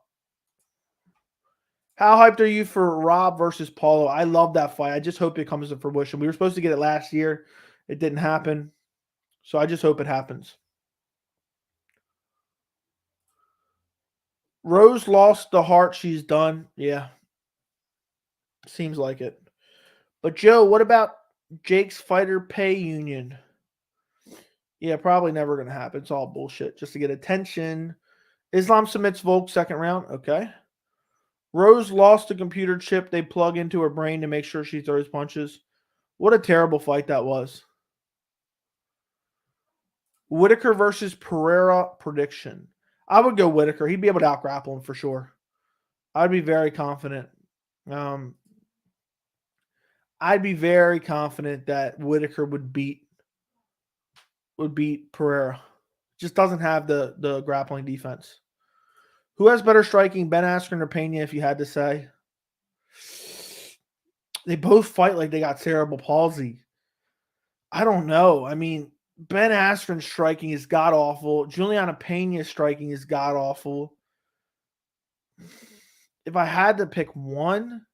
How hyped are you for Rob versus Paulo? I love that fight. I just hope it comes to fruition. We were supposed to get it last year. It didn't happen. So I just hope it happens. Rose lost the heart. She's done. Yeah. Seems like it. But, Joe, what about Jake's fighter pay union? Yeah, probably never going to happen. It's all bullshit just to get attention. Islam submits Volk second round. Okay. Rose lost a computer chip they plug into her brain to make sure she throws punches. What a terrible fight that was. Whitaker versus Pereira prediction. I would go Whitaker. He'd be able to out-grapple him for sure. I'd be very confident. I'd be very confident that Whitaker would beat Pereira. Just doesn't have the grappling defense. Who has better striking, Ben Askren or Pena, if you had to say? They both fight like they got cerebral palsy. I don't know. I mean, Ben Askren's striking is god-awful. Juliana Pena's striking is god-awful. If I had to pick one,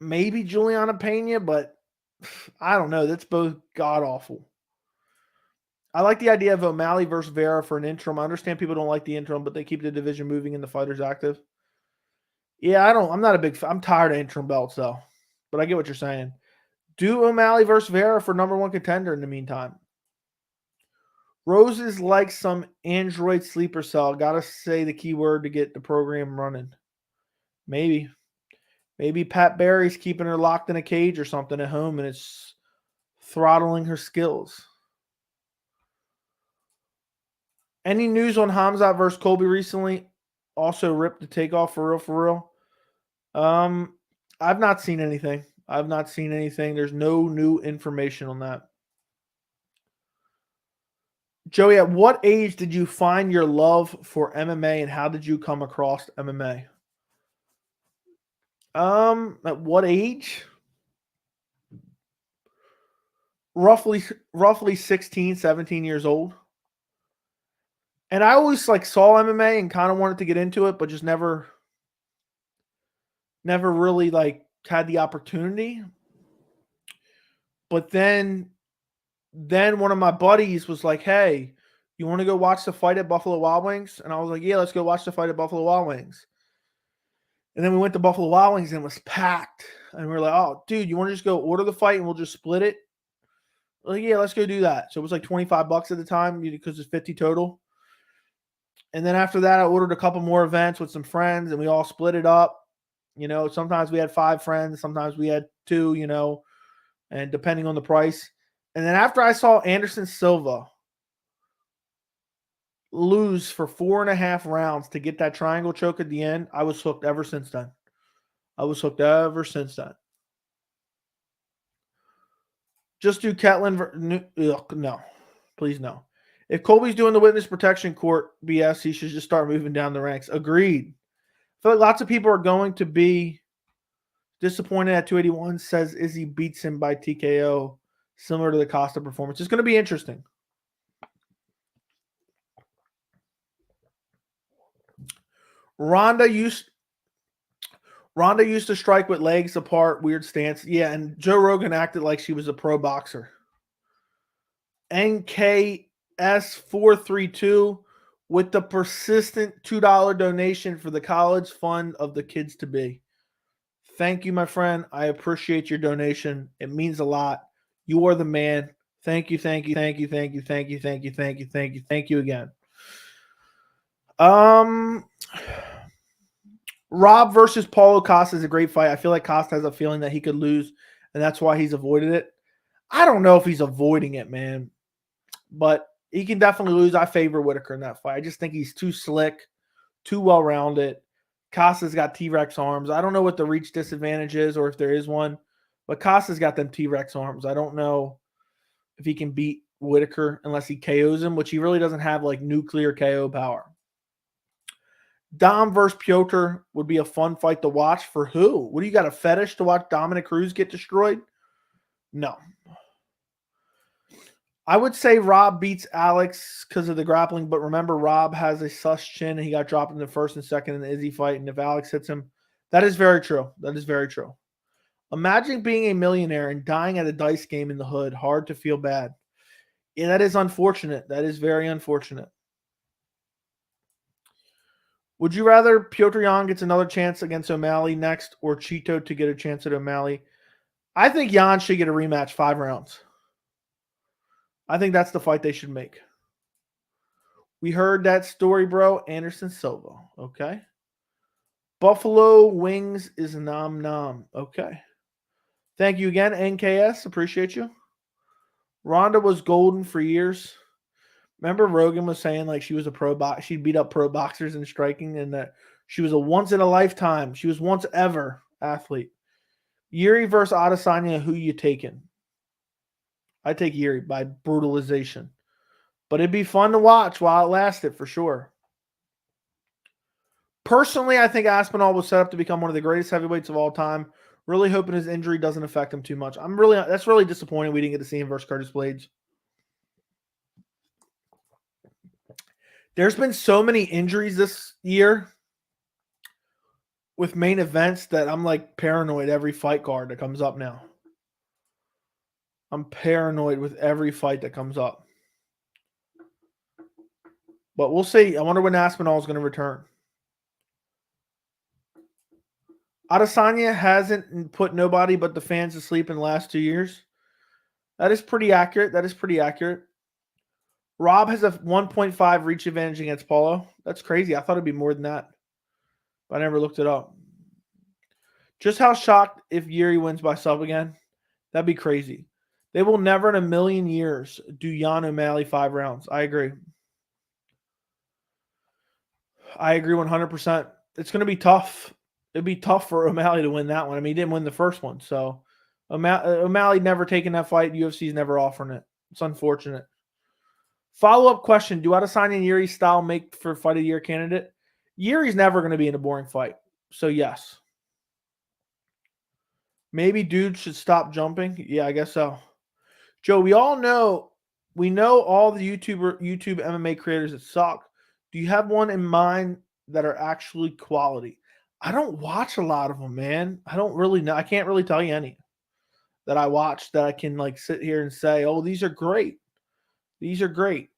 maybe Juliana Pena, but I don't know. That's both god-awful. I like the idea of O'Malley versus Vera for an interim. I understand people don't like the interim, but they keep the division moving and the fighters active. Yeah, I'm not a big fan. I'm tired of interim belts, though. But I get what you're saying. Do O'Malley versus Vera for number one contender in the meantime. Rose is like some Android sleeper cell. Gotta say the keyword to get the program running. Maybe. Maybe Pat Barry's keeping her locked in a cage or something at home and it's throttling her skills. Any news on Hamzat versus Colby recently? also ripped the takeoff for real, for real. I've not seen anything. There's no new information on that. Joey, at what age did you find your love for MMA and how did you come across MMA? At what age? Roughly 16, 17 years old. And I always like saw MMA and kind of wanted to get into it, but just never really like had the opportunity. But then one of my buddies was like, "Hey, you want to go watch the fight at Buffalo Wild Wings?" And I was like, "Yeah, let's go watch the fight at Buffalo Wild Wings." And then we went to Buffalo Wild Wings and it was packed. And we were like, "Oh, dude, you want to just go order the fight and we'll just split it?" Like, yeah, let's go do that. So it was like $25 at the time because it's 50 total. And then after that, I ordered a couple more events with some friends and we all split it up. Sometimes we had 5 friends, sometimes we had 2, and depending on the price. And then after I saw Anderson Silva lose for 4.5 rounds to get that triangle choke at the end, I was hooked ever since then. Just do Ketlin. No, please no. If Colby's doing the witness protection court BS, he should just start moving down the ranks. Agreed. I feel like lots of people are going to be disappointed at 281. Says Izzy beats him by TKO, similar to the Costa performance. It's going to be interesting. Ronda used to strike with legs apart, weird stance. Yeah, and Joe Rogan acted like she was a pro boxer. NKS432 with the persistent $2 donation for the college fund of the kids to be. Thank you, my friend. I appreciate your donation. It means a lot. You are the man. Thank you again. Rob versus Paulo Costa is a great fight. I feel like Costa has a feeling that he could lose, and that's why he's avoided it. I don't know if he's avoiding it, man, but he can definitely lose. I favor Whitaker in that fight. I just think he's too slick, too well-rounded. Costa's got T-Rex arms. I don't know what the reach disadvantage is or if there is one, but Costa's got them T-Rex arms. I don't know if he can beat Whitaker unless he KOs him, which he really doesn't have like nuclear KO power. Dom versus Piotr would be a fun fight to watch. For who? What do you got, a fetish to watch Dominic Cruz get destroyed? No. I would say Rob beats Alex because of the grappling, but remember, Rob has a sus chin and he got dropped in the first and second in the Izzy fight, and if Alex hits him, that is very true. Imagine being a millionaire and dying at a dice game in the hood. Hard to feel bad. Yeah, that is unfortunate. That is very unfortunate. Would you rather Piotr Jan gets another chance against O'Malley next or Chito to get a chance at O'Malley? I think Jan should get a rematch 5 rounds. I think that's the fight they should make. We heard that story, bro. Anderson Silva. Okay. Buffalo Wings is nom nom. Okay. Thank you again, NKS. Appreciate you. Ronda was golden for years. Remember Rogan was saying like she was a she beat up pro boxers in striking and that she was a once in a lifetime. She was once ever athlete. Yuri versus Adesanya, who you taking? I take Yuri by brutalization. But it'd be fun to watch while it lasted for sure. Personally, I think Aspinall was set up to become one of the greatest heavyweights of all time. Really hoping his injury doesn't affect him too much. That's really disappointing we didn't get to see him versus Curtis Blades. There's been so many injuries this year with main events that I'm like paranoid every fight card that comes up now. I'm paranoid with every fight that comes up. But we'll see. I wonder when Aspinall is going to return. Adesanya hasn't put nobody but the fans to sleep in the last 2 years. That is pretty accurate. Rob has a 1.5 reach advantage against Paulo. That's crazy. I thought it'd be more than that. But I never looked it up. Just how shocked if Yuri wins by sub again? That'd be crazy. They will never in a million years do Jan O'Malley 5 rounds. I agree. I agree 100%. It's going to be tough. It'd be tough for O'Malley to win that one. I mean, he didn't win the first one, so O'Malley never taken that fight. UFC's never offering it. It's unfortunate. Follow-up question: do Adesanya and Yuri's style make for fight of the year candidate? Yuri's never going to be in a boring fight, so yes. Maybe dudes should stop jumping. Yeah, I guess so. Joe, we know all the YouTube MMA creators that suck. Do you have one in mind that are actually quality? I don't watch a lot of them, man. I don't really know. I can't really tell you any that I watch that I can like sit here and say, "Oh, these are great. These are great."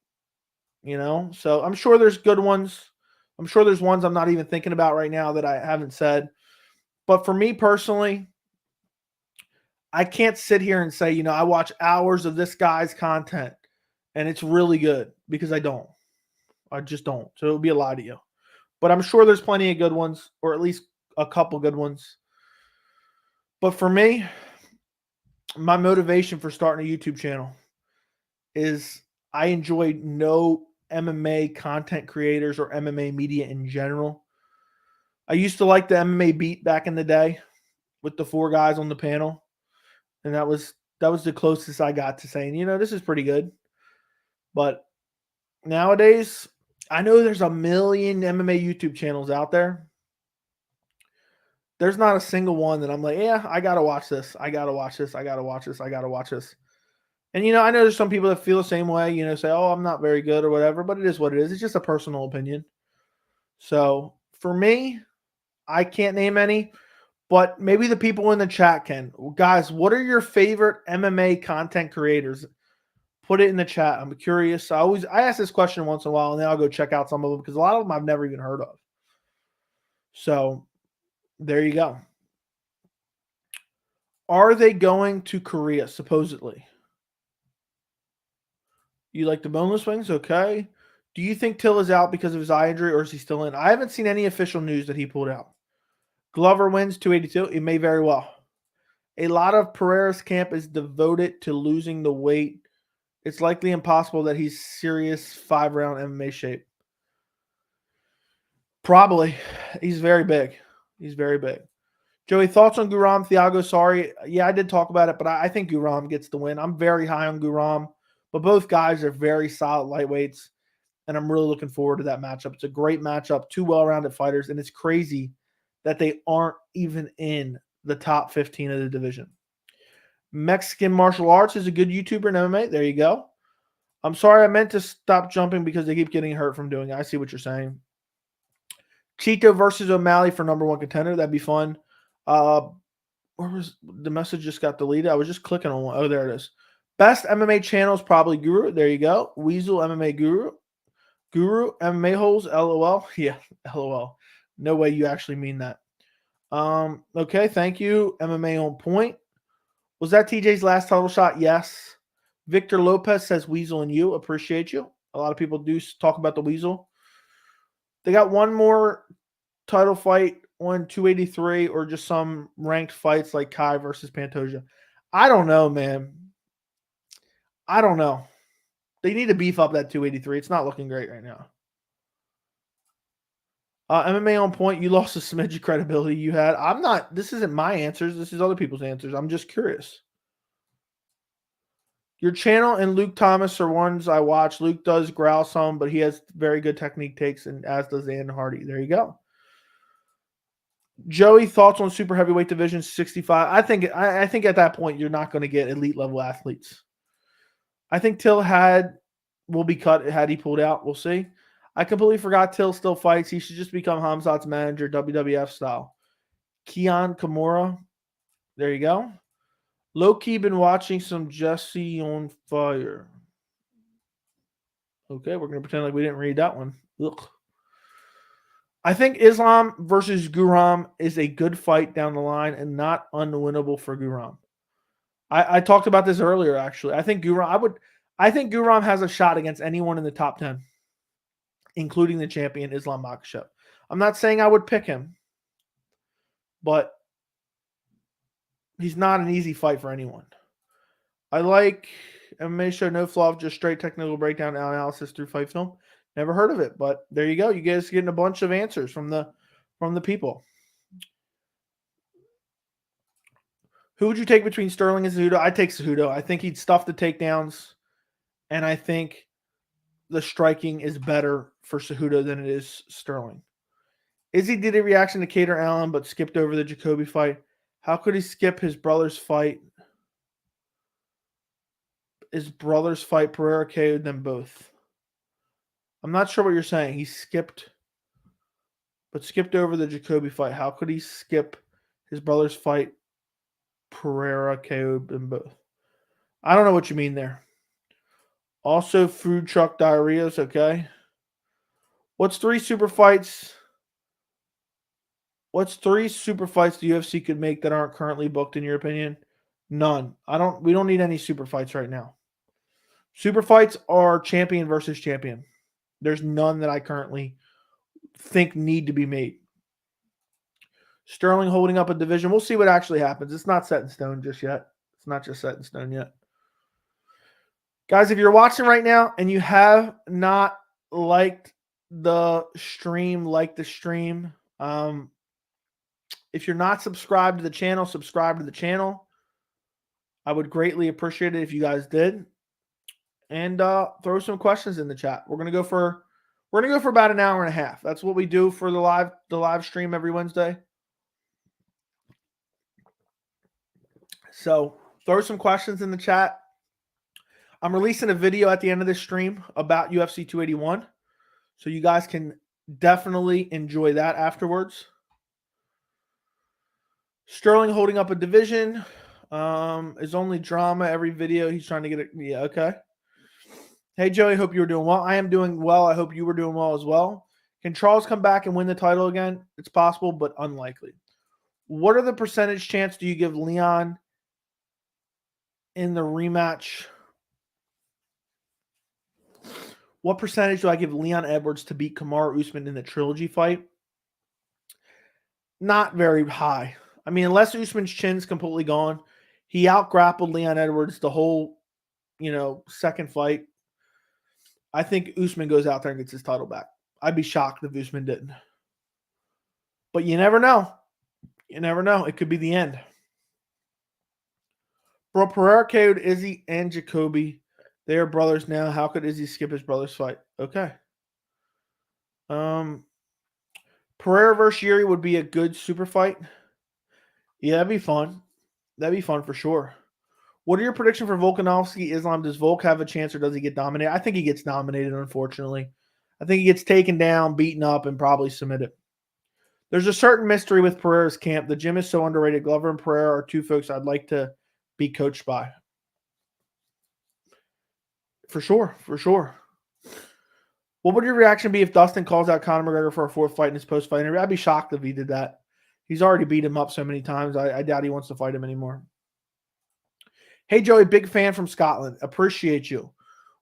So I'm sure there's good ones. I'm sure there's ones I'm not even thinking about right now that I haven't said. But for me personally, I can't sit here and say, I watch hours of this guy's content and it's really good because I don't. I just don't. So it would be a lie to you. But I'm sure there's plenty of good ones, or at least a couple good ones. But for me, my motivation for starting a YouTube channel is I enjoy no MMA content creators or MMA media in general. I used to like the MMA beat back in the day with the 4 guys on the panel. And that was the closest I got to saying, this is pretty good. But nowadays, I know there's a million MMA YouTube channels out there. There's not a single one that I'm like, yeah, I got to watch this. I got to watch this. I got to watch this. I got to watch this. And, I know there's some people that feel the same way, say, oh, I'm not very good or whatever, but it is what it is. It's just a personal opinion. So for me, I can't name any, but maybe the people in the chat can. Guys, what are your favorite MMA content creators? Put it in the chat. I'm curious. I ask this question once in a while, and then I'll go check out some of them because a lot of them I've never even heard of. So there you go. Are they going to Korea, supposedly? You like the boneless wings? Okay. Do you think Till is out because of his eye injury, or is he still in? I haven't seen any official news that he pulled out. Glover wins 282. It may very well. A lot of Pereira's camp is devoted to losing the weight. It's likely impossible that he's serious 5-round MMA shape. Probably. He's very big. He's very big. Joey, thoughts on Guram Thiago? Sorry. Yeah, I did talk about it, but I think Guram gets the win. I'm very high on Guram, but both guys are very solid lightweights, and I'm really looking forward to that matchup. It's a great matchup, 2 well-rounded fighters, and it's crazy that they aren't even in the top 15 of the division. Mexican Martial Arts is a good YouTuber in MMA. There you go. I'm sorry, I meant to stop jumping because they keep getting hurt from doing it. I see what you're saying. Cheeto versus O'Malley for number 1 contender. That'd be fun. Where was the message? Just got deleted. I was just clicking on one. Oh, there it is. Best MMA channels, probably Guru. There you go. Weasel MMA Guru. Guru MMA holes. LOL. Yeah, LOL. No way you actually mean that. Okay, thank you. MMA on point. Was that TJ's last title shot? Yes. Victor Lopez says Weasel and you. Appreciate you. A lot of people do talk about the Weasel. They got one more title fight on 283 or just some ranked fights like Kai versus Pantoja. I don't know, man. I don't know. They need to beef up that 283. It's not looking great right now. MMA on point. You lost a smidge of credibility you had. I'm not. This isn't my answers. This is other people's answers. I'm just curious. Your channel and Luke Thomas are ones I watch. Luke does growl some, but he has very good technique takes, and as does Dan Hardy. There you go. Joey, thoughts on super heavyweight division 65? I think at that point you're not going to get elite level athletes. I think Till will be cut had he pulled out. We'll see. I completely forgot Till still fights. He should just become Hamzat's manager, WWF style. Keon Kimura. There you go. Low-key been watching some Jesse on Fire. Okay, we're going to pretend like we didn't read that one. Ugh. I think Islam versus Guram is a good fight down the line and not unwinnable for Guram. I talked about this earlier, actually. I think Guram has a shot against anyone in the top 10, including the champion, Islam Makhachev. I'm not saying I would pick him, but he's not an easy fight for anyone. I like MMA show no flaw, just straight technical breakdown analysis through fight film. Never heard of it, but there you go. You guys getting a bunch of answers from the people. Who would you take between Sterling and Cejudo? I'd take Cejudo. I think he'd stuff the takedowns, and I think the striking is better for Cejudo than it is Sterling. Izzy did a reaction to Cater Allen, but skipped over the Jacoby fight. How could he skip his brother's fight? His brother's fight, Pereira KO'd them both. I'm not sure what you're saying. He skipped over the Jacoby fight. How could he skip his brother's fight? Pereira KO'd them both. I don't know what you mean there. Also, food truck diarrheas, okay. What's three super fights the UFC could make that aren't currently booked in your opinion? None. We don't need any super fights right now. Super fights are champion versus champion. There's none that I currently think need to be made. Sterling holding up a division. We'll see what actually happens. It's not set in stone just yet. It's not just set in stone yet. Guys, if you're watching right now and you have not liked the stream, like the stream. If you're not subscribed to the channel, subscribe to the channel. I would greatly appreciate it if you guys did. And throw some questions in the chat. We're gonna go for about an hour and a half. That's what we do for the live stream every Wednesday. So throw some questions in the chat. I'm releasing a video at the end of this stream about UFC 281. So you guys can definitely enjoy that afterwards. Sterling holding up a division is only drama every video. He's trying to get it. Yeah, okay. Hey, Joey, hope you were doing well. I am doing well. I hope you were doing well as well. Can Charles come back and win the title again? It's possible, but unlikely. What are the percentage chance do you give Leon in the rematch? What percentage do I give Leon Edwards to beat Kamaru Usman in the trilogy fight? Not very high. I mean, unless Usman's chin's completely gone. He out-grappled Leon Edwards the whole, second fight. I think Usman goes out there and gets his title back. I'd be shocked if Usman didn't. But you never know. You never know. It could be the end. Bro, Pereira KO'd Izzy and Jacoby. They are brothers now. How could Izzy skip his brother's fight? Okay. Pereira versus Yuri would be a good super fight. Yeah, that'd be fun. That'd be fun for sure. What are your predictions for Volkanovski, Islam? Does Volk have a chance or does he get dominated? I think he gets dominated, unfortunately. I think he gets taken down, beaten up, and probably submitted. There's a certain mystery with Pereira's camp. The gym is so underrated. Glover and Pereira are two folks I'd like to be coached by. For sure, for sure. What would your reaction be if Dustin calls out Conor McGregor for a fourth fight in his post-fight interview? I'd be shocked if he did that. He's already beat him up so many times. I doubt he wants to fight him anymore. Hey, Joey, big fan from Scotland. Appreciate you.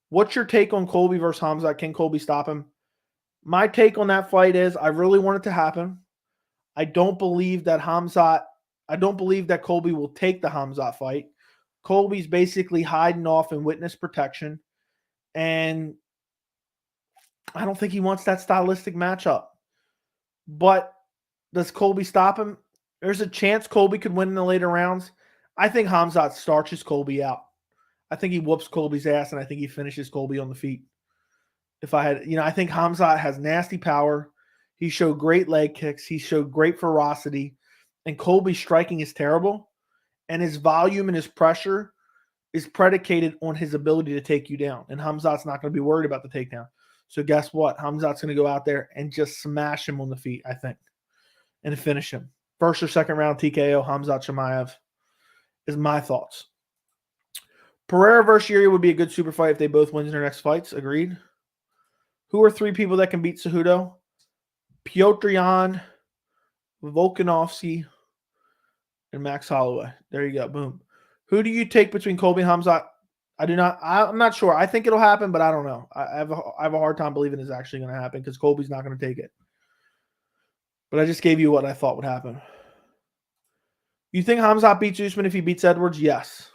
What's your take on Colby versus Hamzat? Can Colby stop him? My take on that fight is I really want it to happen. I don't believe that Colby will take the Hamzat fight. Colby's basically hiding off in witness protection. And I don't think he wants that stylistic matchup. But does Colby stop him? There's a chance Colby could win in the later rounds. I think Hamzat starches Colby out. I think he whoops Colby's ass, and I think he finishes Colby on the feet. I think Hamzat has nasty power. He showed great leg kicks. He showed great ferocity. And Colby's striking is terrible. And his volume and his pressure is predicated on his ability to take you down. And Hamzat's not going to be worried about the takedown. So guess what? Hamzat's going to go out there and just smash him on the feet, I think, and finish him. First or second round TKO, Hamzat Chimaev is my thoughts. Pereira versus Yuri would be a good super fight if they both win their next fights. Agreed. Who are three people that can beat Cejudo? Piotr Yan, Volkanovski, and Max Holloway. There you go. Boom. Who do you take between Colby and Hamzat? I'm not sure. I think it'll happen, but I don't know. I have a hard time believing it's actually going to happen because Colby's not going to take it. But I just gave you what I thought would happen. You think Hamzat beats Usman if he beats Edwards? Yes.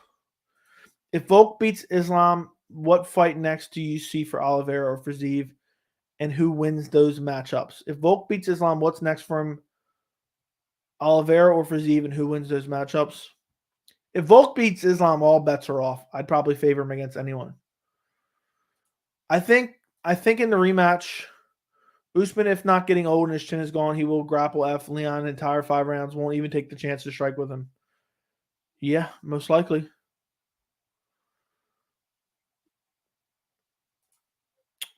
If Volk beats Islam, what fight next do you see for Oliveira or for Zeev? and who wins those matchups. If Volk beats Islam, what's next for him? Oliveira or Fiziev, and who wins those matchups? If Volk beats Islam, all bets are off. I'd probably favor him against anyone. I think in the rematch, Usman, if not getting old and his chin is gone, he will grapple F. Leon the entire 5 rounds, won't even take the chance to strike with him. Yeah, most likely.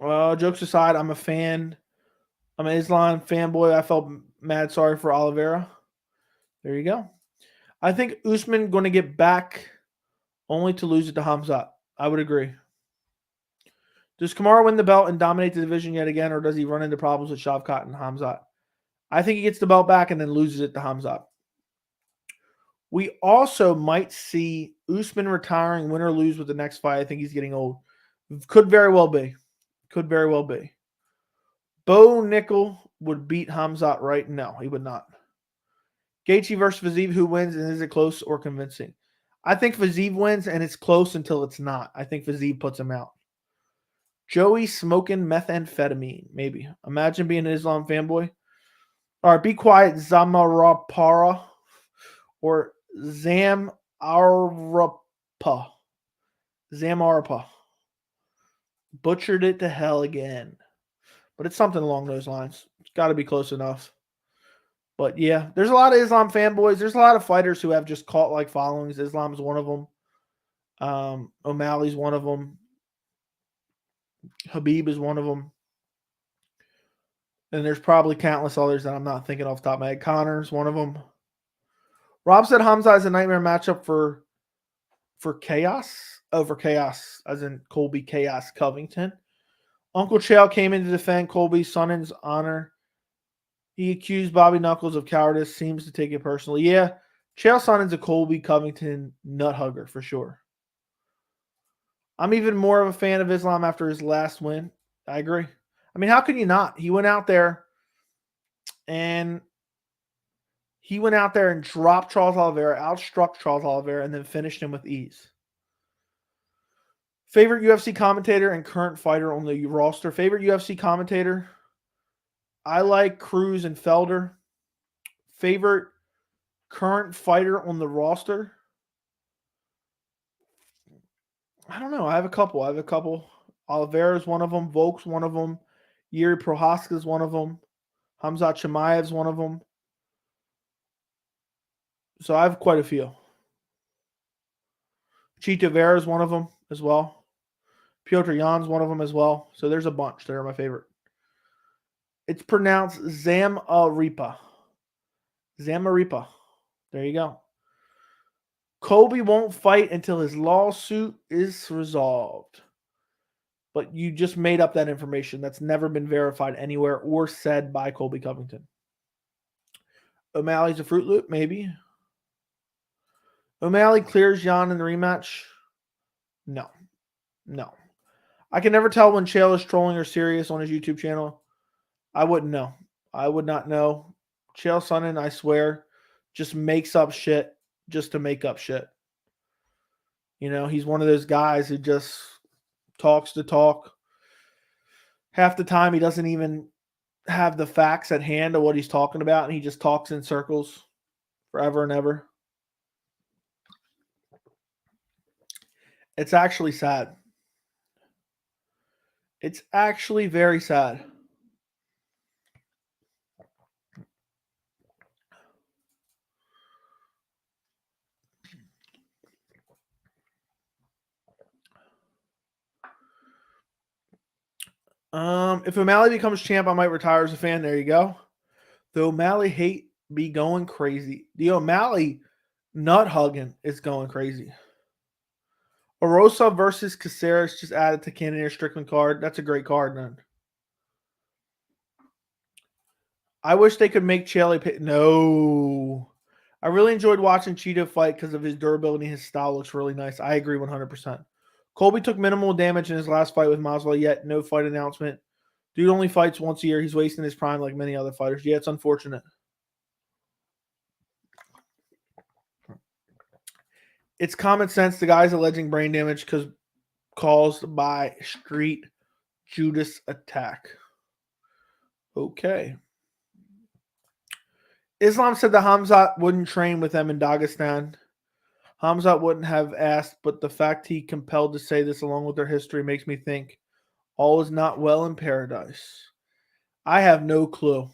Jokes aside, I'm a fan. I'm an Islam fanboy. I felt mad sorry for Oliveira. There you go. I think Usman going to get back only to lose it to Hamzat. I would agree. Does Kamaru win the belt and dominate the division yet again, or does he run into problems with Shavkat and Hamzat? I think he gets the belt back and then loses it to Hamzat. We also might see Usman retiring, win or lose with the next fight. I think he's getting old. Could very well be. Could very well be. Bo Nickel would beat Hamzat, right? No, he would not. Gaethje versus Fiziev, who wins, and is it close or convincing? I think Fiziev wins, and it's close until it's not. I think Fiziev puts him out. Joey smoking methamphetamine, maybe. Imagine being an Islam fanboy. All right, be quiet, Zamarapara or Zamarapa. Zamarapa. Butchered it to hell again. But it's something along those lines. It's got to be close enough. But yeah, there's a lot of Islam fanboys. There's a lot of fighters who have just cult-like followings. Islam's one of them. O'Malley's one of them. Habib is one of them. And there's probably countless others that I'm not thinking off the top of my head. Connor's one of them. Rob said Hamza is a nightmare matchup for Chaos. Oh, for Chaos, as in Colby Chaos Covington. Uncle Chael came in to defend Colby Sonnen's honor. He accused Bobby Knuckles of cowardice. Seems to take it personally. Yeah, Chael Sonnen's a Colby Covington nut hugger for sure. I'm even more of a fan of Islam after his last win. I agree. I mean, how can you not? He went out there and dropped Charles Oliveira, outstruck Charles Oliveira, and then finished him with ease. Favorite UFC commentator and current fighter on the roster. Favorite UFC commentator? I like Cruz and Felder. Favorite current fighter on the roster? I don't know. I have a couple. Oliveira is one of them. Volk's one of them. Yuri Prohaska is one of them. Hamzat Chimaev is one of them. So I have quite a few. Chito Vera is one of them as well. Piotr Jan's one of them as well. So there's a bunch. They're my favorite. It's pronounced Zamaripa. Zamaripa. There you go. Colby won't fight until his lawsuit is resolved. But you just made up that information. That's never been verified anywhere or said by Colby Covington. O'Malley's a Fruit Loop? Maybe. O'Malley clears Jan in the rematch? No. I can never tell when Chael is trolling or serious on his YouTube channel. I wouldn't know. I would not know. Chael Sonnen, I swear, just makes up shit just to make up shit. You know, he's one of those guys who just talks to talk. Half the time he doesn't even have the facts at hand of what he's talking about, and he just talks in circles forever and ever. It's actually sad. It's actually very sad. If O'Malley becomes champ, I might retire as a fan. There you go. The O'Malley hate be going crazy. The O'Malley nut hugging is going crazy. Orosa versus Caceres just added to Cannonier Strickland card. That's a great card, man. I wish they could make Chael pay. No. I really enjoyed watching Cheeto fight because of his durability. His style looks really nice. I agree 100%. Colby took minimal damage in his last fight with Masvidal, yet no fight announcement. Dude only fights once a year. He's wasting his prime like many other fighters. Yeah, it's unfortunate. It's common sense. The guy's alleging brain damage caused by street Judas attack. Okay. Islam said that Hamzat wouldn't train with them in Dagestan. Hamzat wouldn't have asked, but the fact he compelled to say this along with their history makes me think all is not well in paradise. I have no clue.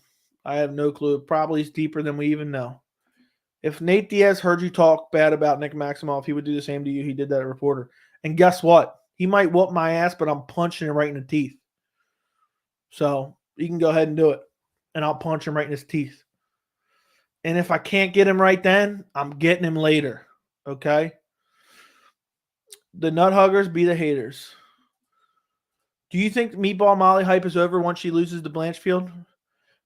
I have no clue. It probably is deeper than we even know. If Nate Diaz heard you talk bad about Nick Maximoff, he would do the same to you. He did that at Reporter. And guess what? He might whoop my ass, but I'm punching him right in the teeth. So you can go ahead and do it. And I'll punch him right in his teeth. And if I can't get him right then, I'm getting him later. Okay? The nut huggers be the haters. Do you think Meatball Molly hype is over once she loses to Blanchfield?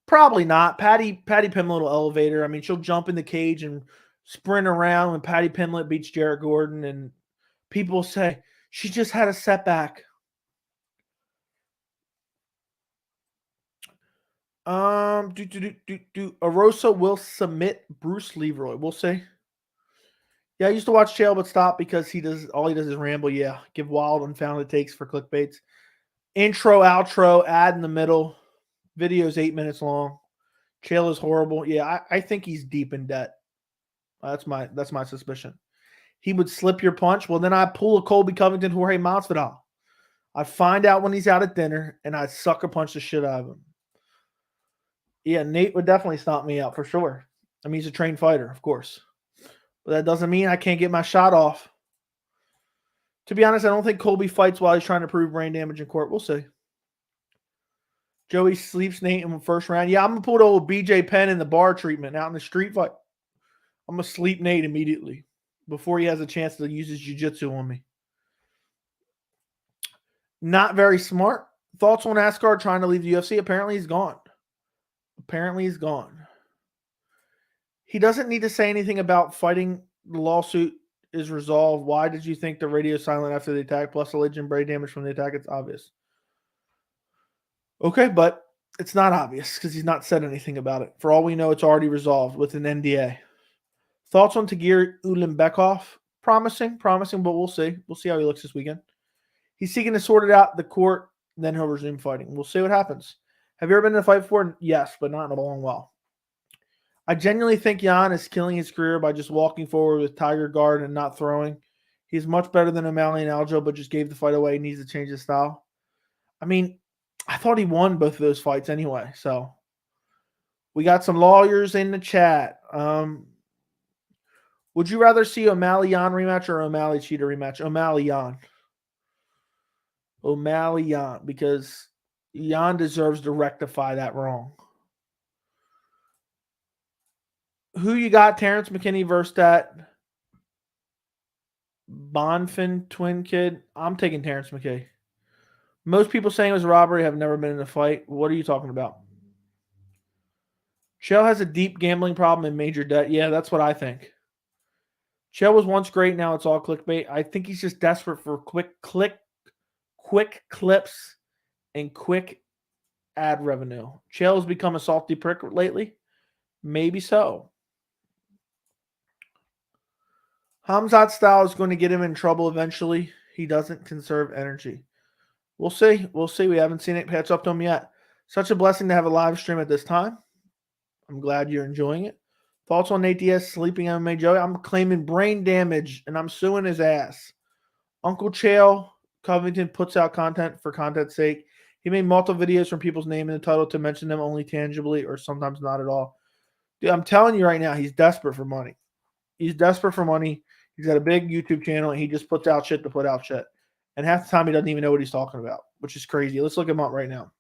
Probably not. Patty Pimlet will elevate her. I mean, she'll jump in the cage and sprint around when Patty Pimlet beats Jarrett Gordon, and people say she just had a setback. Arosa will submit Bruce Leroy. We'll see. Yeah, I used to watch Chael, but stop because he does is ramble. Yeah, give wild, unfounded takes for clickbaits. Intro, outro, ad in the middle. Video's 8 minutes long. Chael is horrible. Yeah, I think he's deep in debt. That's my suspicion. He would slip your punch. Well, then I pull a Colby Covington, Jorge Masvidal. I find out when he's out at dinner, and I sucker punch the shit out of him. Yeah, Nate would definitely stomp me out for sure. I mean, he's a trained fighter, of course. But that doesn't mean I can't get my shot off. To be honest, I don't think Colby fights while he's trying to prove brain damage in court. We'll see. Joey sleeps Nate in the first round. Yeah, I'm going to put old BJ Penn in the bar treatment out in the street fight. I'm going to sleep Nate immediately before he has a chance to use his jiu-jitsu on me. Not very smart. Thoughts on Asgard trying to leave the UFC? Apparently he's gone. He doesn't need to say anything about fighting. The lawsuit is resolved. Why did you think the radio silent after the attack? Plus alleged brain damage from the attack. It's obvious. Okay, but it's not obvious because he's not said anything about it. For all we know, it's already resolved with an NDA. Thoughts on Tagir Ulanbekov? Promising, but we'll see. We'll see how he looks this weekend. He's seeking to sort it out the court, then he'll resume fighting. We'll see what happens. Have you ever been in a fight before? Yes, but not in a long while. I genuinely think Jan is killing his career by just walking forward with Tiger Guard and not throwing. He's much better than O'Malley and Aljo, but just gave the fight away. He needs to change his style. I mean, I thought he won both of those fights anyway. So we got some lawyers in the chat. Would you rather see O'Malley Jan rematch or O'Malley Cheetah rematch? O'Malley Jan. O'Malley Jan, because Jan deserves to rectify that wrong. Who you got? Terrence McKinney versus that Bonfin twin kid? I'm taking Terrence McKay. Most people saying it was a robbery have never been in a fight. What are you talking about? Chael has a deep gambling problem and major debt. Yeah, that's what I think. Chael was once great. Now it's all clickbait. I think he's just desperate for quick clips and quick ad revenue. Chael has become a salty prick lately. Maybe so. Hamzat's style is going to get him in trouble eventually. He doesn't conserve energy. We'll see. We haven't seen it catch up to him yet. Such a blessing to have a live stream at this time. I'm glad you're enjoying it. Thoughts on Nate Diaz sleeping MMA Joey? I'm claiming brain damage, and I'm suing his ass. Uncle Chael Covington puts out content for content's sake. He made multiple videos from people's name in the title to mention them only tangibly or sometimes not at all. Dude, I'm telling you right now, he's desperate for money. He's desperate for money. He's got a big YouTube channel, and he just puts out shit to put out shit. And half the time, he doesn't even know what he's talking about, which is crazy. Let's look him up right now.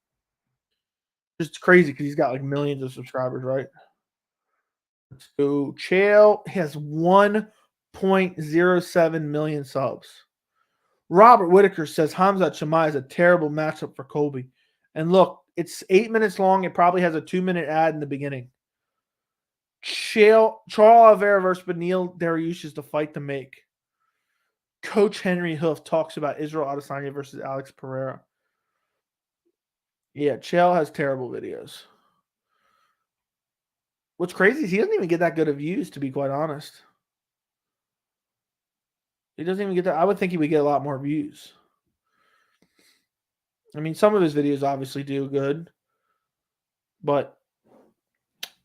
Just crazy because he's got like millions of subscribers, right? So Chael has 1.07 million subs. Robert Whitaker says Hamzat Chimaev is a terrible matchup for Colby. And look, it's 8 minutes long. It probably has a 2-minute ad in the beginning. Charles Oliveira versus Beneil Dariush is the fight to make. Coach Henry Hoof talks about Israel Adesanya versus Alex Pereira. Yeah, Chael has terrible videos. What's crazy is he doesn't even get that good of views, to be quite honest. He doesn't even get that. I would think he would get a lot more views. I mean, some of his videos obviously do good. But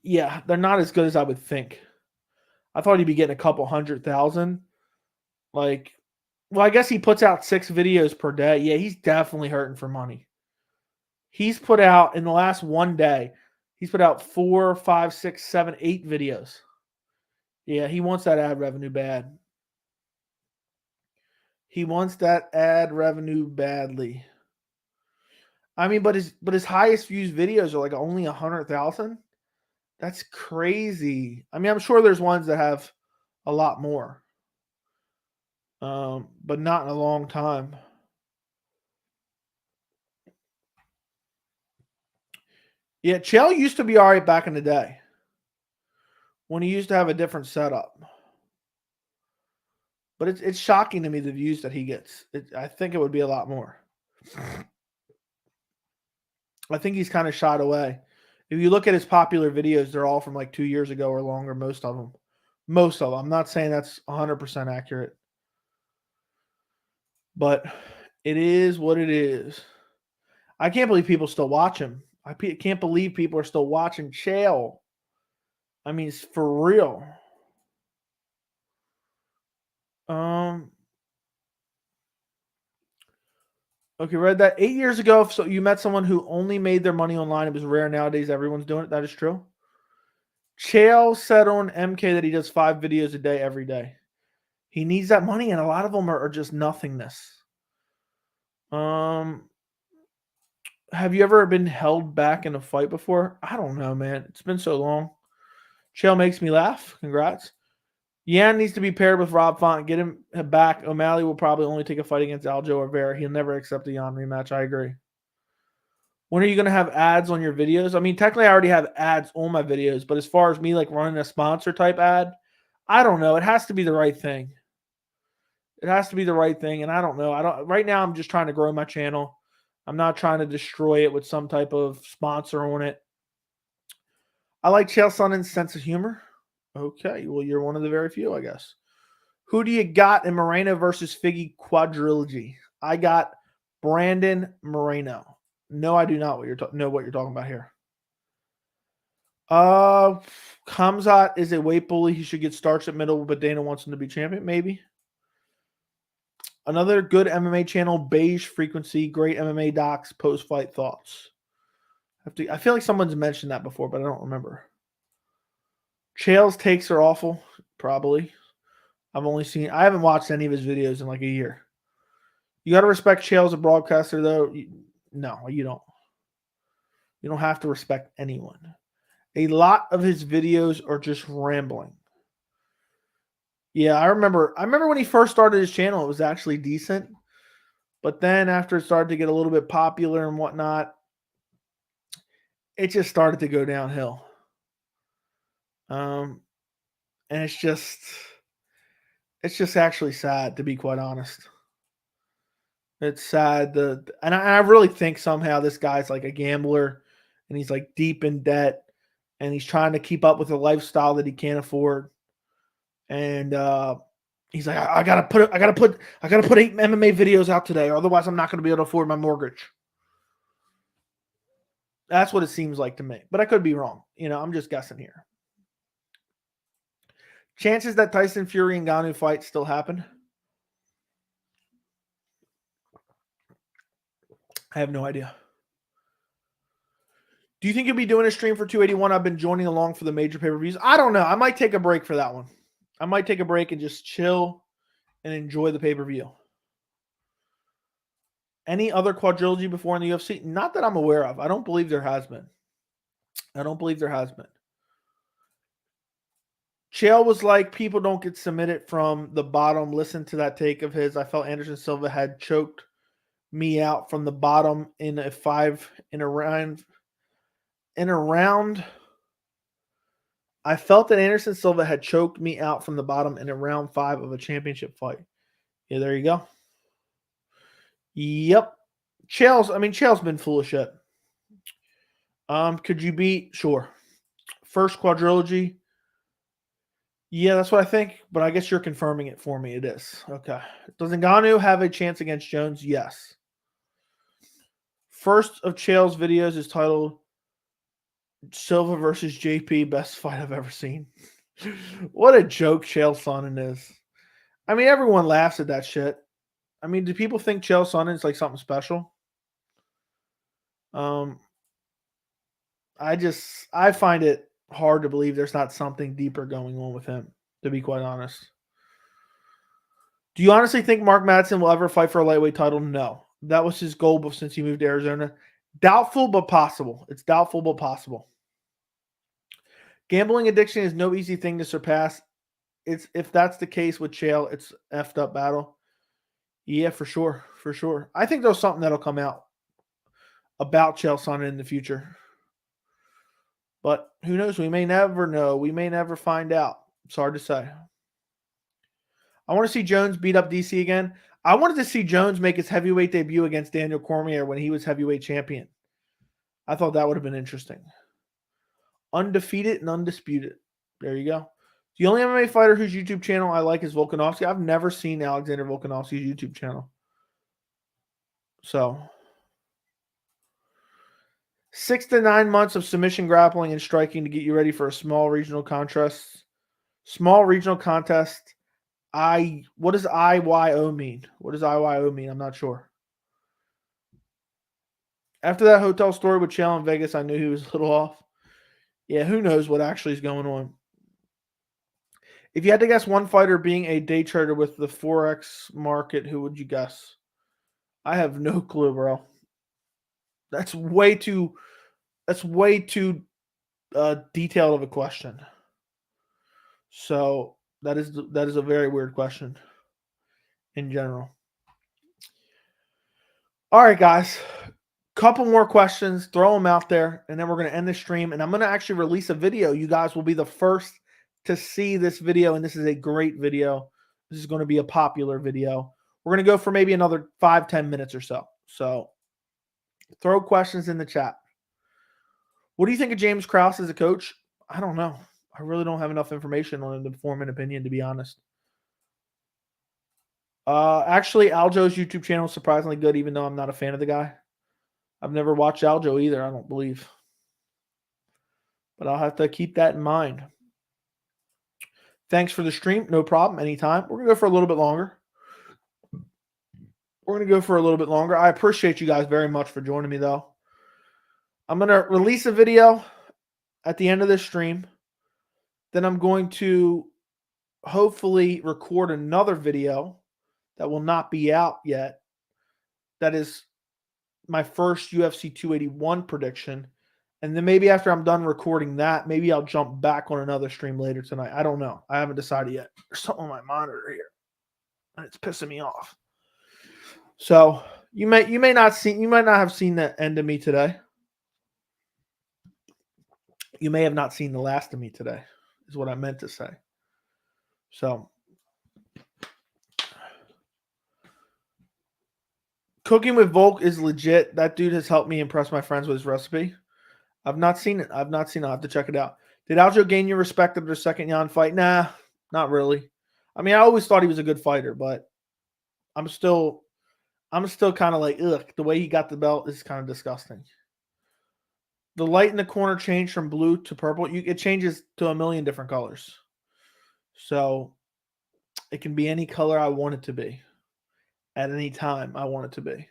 yeah, they're not as good as I would think. I thought he'd be getting a couple 100,000. Like, well, I guess he puts out 6 videos per day. Yeah, he's definitely hurting for money. He's put out in the last one day, he's put out 4, 5, 6, 7, 8 videos. Yeah, he wants that ad revenue bad. He wants that ad revenue badly. I mean, but his highest views videos are like only 100,000. That's crazy. I mean, I'm sure there's ones that have a lot more, but not in a long time. Yeah, Chael used to be all right back in the day when he used to have a different setup. But it's shocking to me the views that he gets. I think it would be a lot more. I think he's kind of shied away. If you look at his popular videos, they're all from like 2 years ago or longer, most of them. Most of them. I'm not saying that's 100% accurate. But it is what it is. I can't believe people still watch him. I can't believe people are still watching Chael. I mean, it's for real. Okay, read that 8 years ago. So you met someone who only made their money online. It was rare nowadays. Everyone's doing it. That is true. Chael said on MK that he does 5 videos a day every day. He needs that money, and a lot of them are just nothingness. Have you ever been held back in a fight before? I don't know, man. It's been so long. Chael makes me laugh. Congrats. Yan needs to be paired with Rob Font. Get him back. O'Malley will probably only take a fight against Aljo or Vera. He'll never accept a Yan rematch. I agree. When are you going to have ads on your videos? I mean, technically, I already have ads on my videos, but as far as me like running a sponsor type ad, I don't know. It has to be the right thing. It has to be the right thing, and I don't know. Right now. I'm just trying to grow my channel. I'm not trying to destroy it with some type of sponsor on it. I like Chael Sonnen's sense of humor. Okay, well, you're one of the very few, I guess. Who do you got in Moreno versus Figgy quadrilogy? I got Brandon Moreno. No, I do not know what you're talking about here. Khamzat is a weight bully. He should get starched at middle, but Dana wants him to be champion, maybe. Another good MMA channel, Beige Frequency, great MMA docs, post-fight thoughts. I feel like someone's mentioned that before, but I don't remember. Chael's takes are awful, probably. I haven't watched any of his videos in like a year. You got to respect Chael as a broadcaster, though. No, you don't. You don't have to respect anyone. A lot of his videos are just rambling. Yeah, I remember when he first started his channel, it was actually decent. But then after it started to get a little bit popular and whatnot, it just started to go downhill. And it's just actually sad, to be quite honest. It's sad. And I really think somehow this guy's like a gambler, and he's like deep in debt, and he's trying to keep up with a lifestyle that he can't afford. And he's like, I gotta put 8 MMA videos out today, otherwise I'm not gonna be able to afford my mortgage. That's what it seems like to me, but I could be wrong. I'm just guessing here. Chances that Tyson Fury and Ngannou fight still happen? I have no idea. Do you think you'll be doing a stream for 281? I've been joining along for the major pay-per-views. I don't know. I might take a break for that one. I might take a break and just chill and enjoy the pay-per-view. Any other quadrilogy before in the UFC? Not that I'm aware of. I don't believe there has been. Chael was like, people don't get submitted from the bottom. Listen to that take of his. I felt Anderson Silva had choked me out from the bottom in a round. I felt that Anderson Silva had choked me out from the bottom in a round 5 of a championship fight. Yeah, there you go. Yep. Chael's been full of shit. Could you beat? Sure. First quadrilogy. Yeah, that's what I think, but I guess you're confirming it for me. It is. Okay. Does Ngannou have a chance against Jones? Yes. First of Chael's videos is titled Silva versus JP, best fight I've ever seen. What a joke Chael Sonnen is. I mean, everyone laughs at that shit. I mean, do people think Chael Sonnen is like something special? I find it hard to believe there's not something deeper going on with him, to be quite honest. Do you honestly think Mark Madsen will ever fight for a lightweight title? No. That was his goal since he moved to Arizona. Doubtful, but possible. It's doubtful, but possible. Gambling addiction is no easy thing to surpass. If that's the case with Chael, it's effed up battle. Yeah, for sure. For sure. I think there's something that'll come out about Chael Sonnen in the future. But who knows? We may never know. We may never find out. It's hard to say. I want to see Jones beat up DC again. I wanted to see Jones make his heavyweight debut against Daniel Cormier when he was heavyweight champion. I thought that would have been interesting. Undefeated and undisputed. There you go. The only MMA fighter whose YouTube channel I like is Volkanovski. I've never seen Alexander Volkanovski's YouTube channel. So, 6 to 9 months of submission grappling and striking to get you ready for a small regional contest. Small regional contest. What does IYO mean? What does IYO mean? I'm not sure. After that hotel story with Chael in Vegas, I knew he was a little off. Yeah, who knows what actually is going on. If you had to guess one fighter being a day trader with the Forex market, who would you guess? I have no clue, bro. That's way too detailed of a question. So that is a very weird question in general. All right, guys. Couple more questions. Throw them out there, and then we're going to end the stream. And I'm going to actually release a video. You guys will be the first to see this video, and this is a great video. This is going to be a popular video. We're going to go for maybe another 5-10 minutes or so. So throw questions in the chat. What do you think of James Krause as a coach? I don't know. I really don't have enough information on him to form an opinion, to be honest. Actually, Aljo's YouTube channel is surprisingly good, even though I'm not a fan of the guy. I've never watched Aljo either, I don't believe. But I'll have to keep that in mind. Thanks for the stream. No problem. Anytime. We're going to go for a little bit longer. I appreciate you guys very much for joining me, though. I'm going to release a video at the end of this stream. Then I'm going to hopefully record another video that will not be out yet. That is my first UFC 281 prediction. And then maybe after I'm done recording that, maybe I'll jump back on another stream later tonight. I don't know. I haven't decided yet. There's something on my monitor here, and it's pissing me off. So you might not have seen the end of me today. You may have not seen the last of me today, is what I meant to say. So cooking with Volk is legit. That dude has helped me impress my friends with his recipe. I've not seen it. I'll have to check it out. Did Aljo gain your respect after the second Jan fight? Nah, not really. I mean, I always thought he was a good fighter, but I'm still kind of like, ugh, the way he got the belt is kind of disgusting. The light in the corner changed from blue to purple. It changes to a million different colors. So it can be any color I want it to be. At any time I want it to be.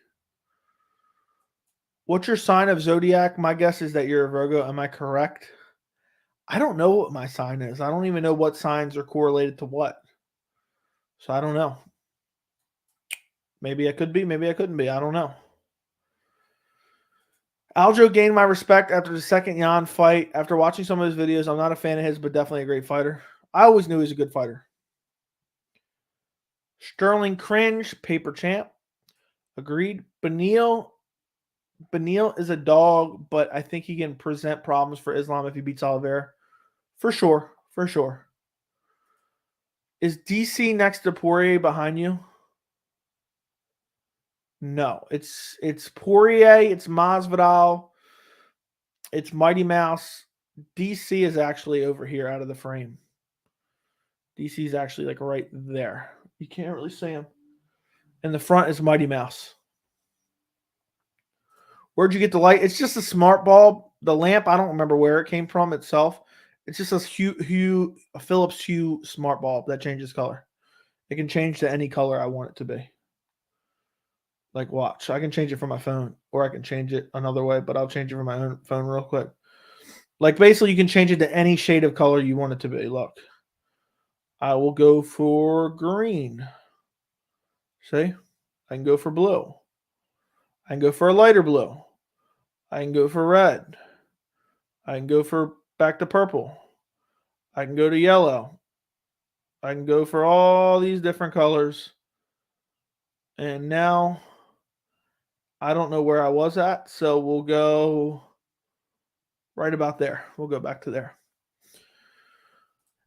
What's your sign of zodiac? My guess is that you're a Virgo. Am I correct? I don't know what my sign is. I don't even know what signs are correlated to what. So I don't know. Maybe I could be. Maybe I couldn't be. I don't know. Aljo gained my respect after the second Jan fight. After watching some of his videos, I'm not a fan of his, but definitely a great fighter. I always knew he was a good fighter. Sterling cringe. Paper champ. Agreed. Beneil is a dog, but I think he can present problems for Islam if he beats Oliveira. For sure. For sure. Is DC next to Poirier behind you? No. It's Poirier, it's Masvidal, it's Mighty Mouse. DC is actually over here out of the frame. DC is actually like right there. You can't really see him. In the front is Mighty Mouse. Where'd you get the light? It's just a smart bulb. The lamp, I don't remember where it came from itself. It's just a Philips Hue smart bulb that changes color. It can change to any color I want it to be. Like, watch. I can change it from my phone, or I can change it another way, but I'll change it from my own phone real quick. Like, basically, you can change it to any shade of color you want it to be. Look. I will go for green. See? I can go for blue. I can go for a lighter blue. I can go for red. I can go for back to purple. I can go to yellow. I can go for all these different colors. And now I don't know where I was at, so we'll go right about there. We'll go back to there.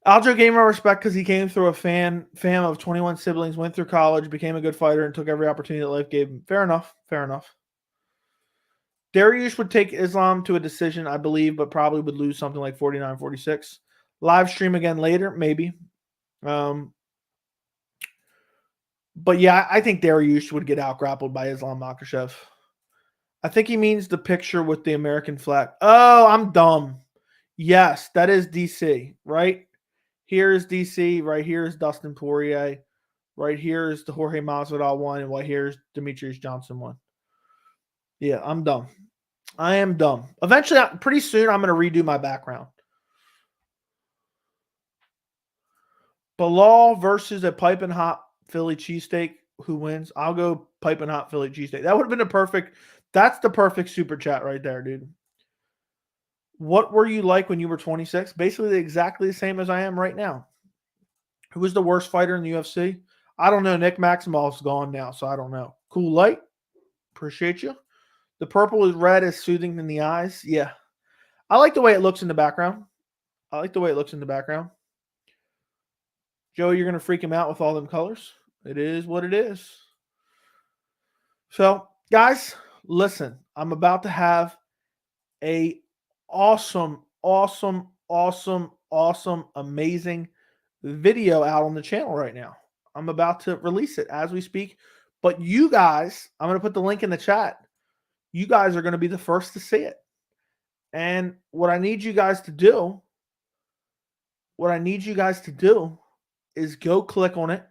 Aljo gave him respect because he came through a fam of 21 siblings, went through college, became a good fighter, and took every opportunity that life gave him. Fair enough. Fair enough. Dariush would take Islam to a decision, I believe, but probably would lose something like 49-46. Live stream again later, maybe. But yeah, I think Dariush would get out-grappled by Islam Makhachev. I think he means the picture with the American flag. Oh, I'm dumb. Yes, that is DC, right? Here is DC. Right here is Dustin Poirier. Right here is the Jorge Masvidal one. And right here is Demetrius Johnson one. Yeah, I'm dumb. I am dumb. Eventually, pretty soon, I'm going to redo my background. Bilal versus a piping hot Philly cheesesteak. Who wins? I'll go piping hot Philly cheesesteak. That would have been that's the perfect super chat right there, dude. What were you like when you were 26? Basically exactly the same as I am right now. Who was the worst fighter in the UFC? I don't know. Nick Maximov's gone now, so I don't know. Cool light. Appreciate you. The purple is red is soothing in the eyes. Yeah. I like the way it looks in the background. Joe, you're going to freak him out with all them colors. It is what it is. So, guys, listen. I'm about to have a awesome, amazing video out on the channel right now. I'm about to release it as we speak. But you guys, I'm going to put the link in the chat. You guys are going to be the first to see it. And what I need you guys to do is go click on it,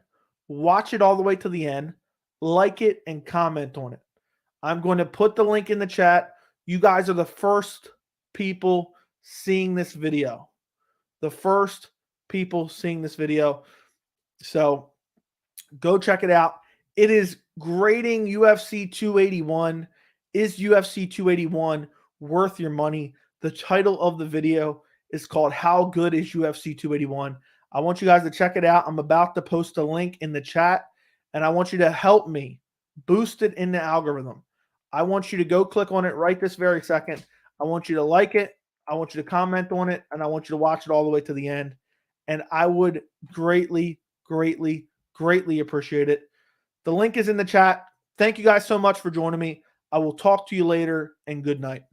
watch it all the way to the end, like it, and comment on it. I'm going to put the link in the chat. You guys are the first people seeing this video. So go check it out. It is grading UFC 281. Is UFC 281 worth your money? The title of the video is called How Good is UFC 281? I want you guys to check it out. I'm about to post a link in the chat, and I want you to help me boost it in the algorithm. I want you to go click on it right this very second. I want you to like it. I want you to comment on it, and I want you to watch it all the way to the end. And I would greatly, greatly, greatly appreciate it. The link is in the chat. Thank you guys so much for joining me. I will talk to you later, and good night.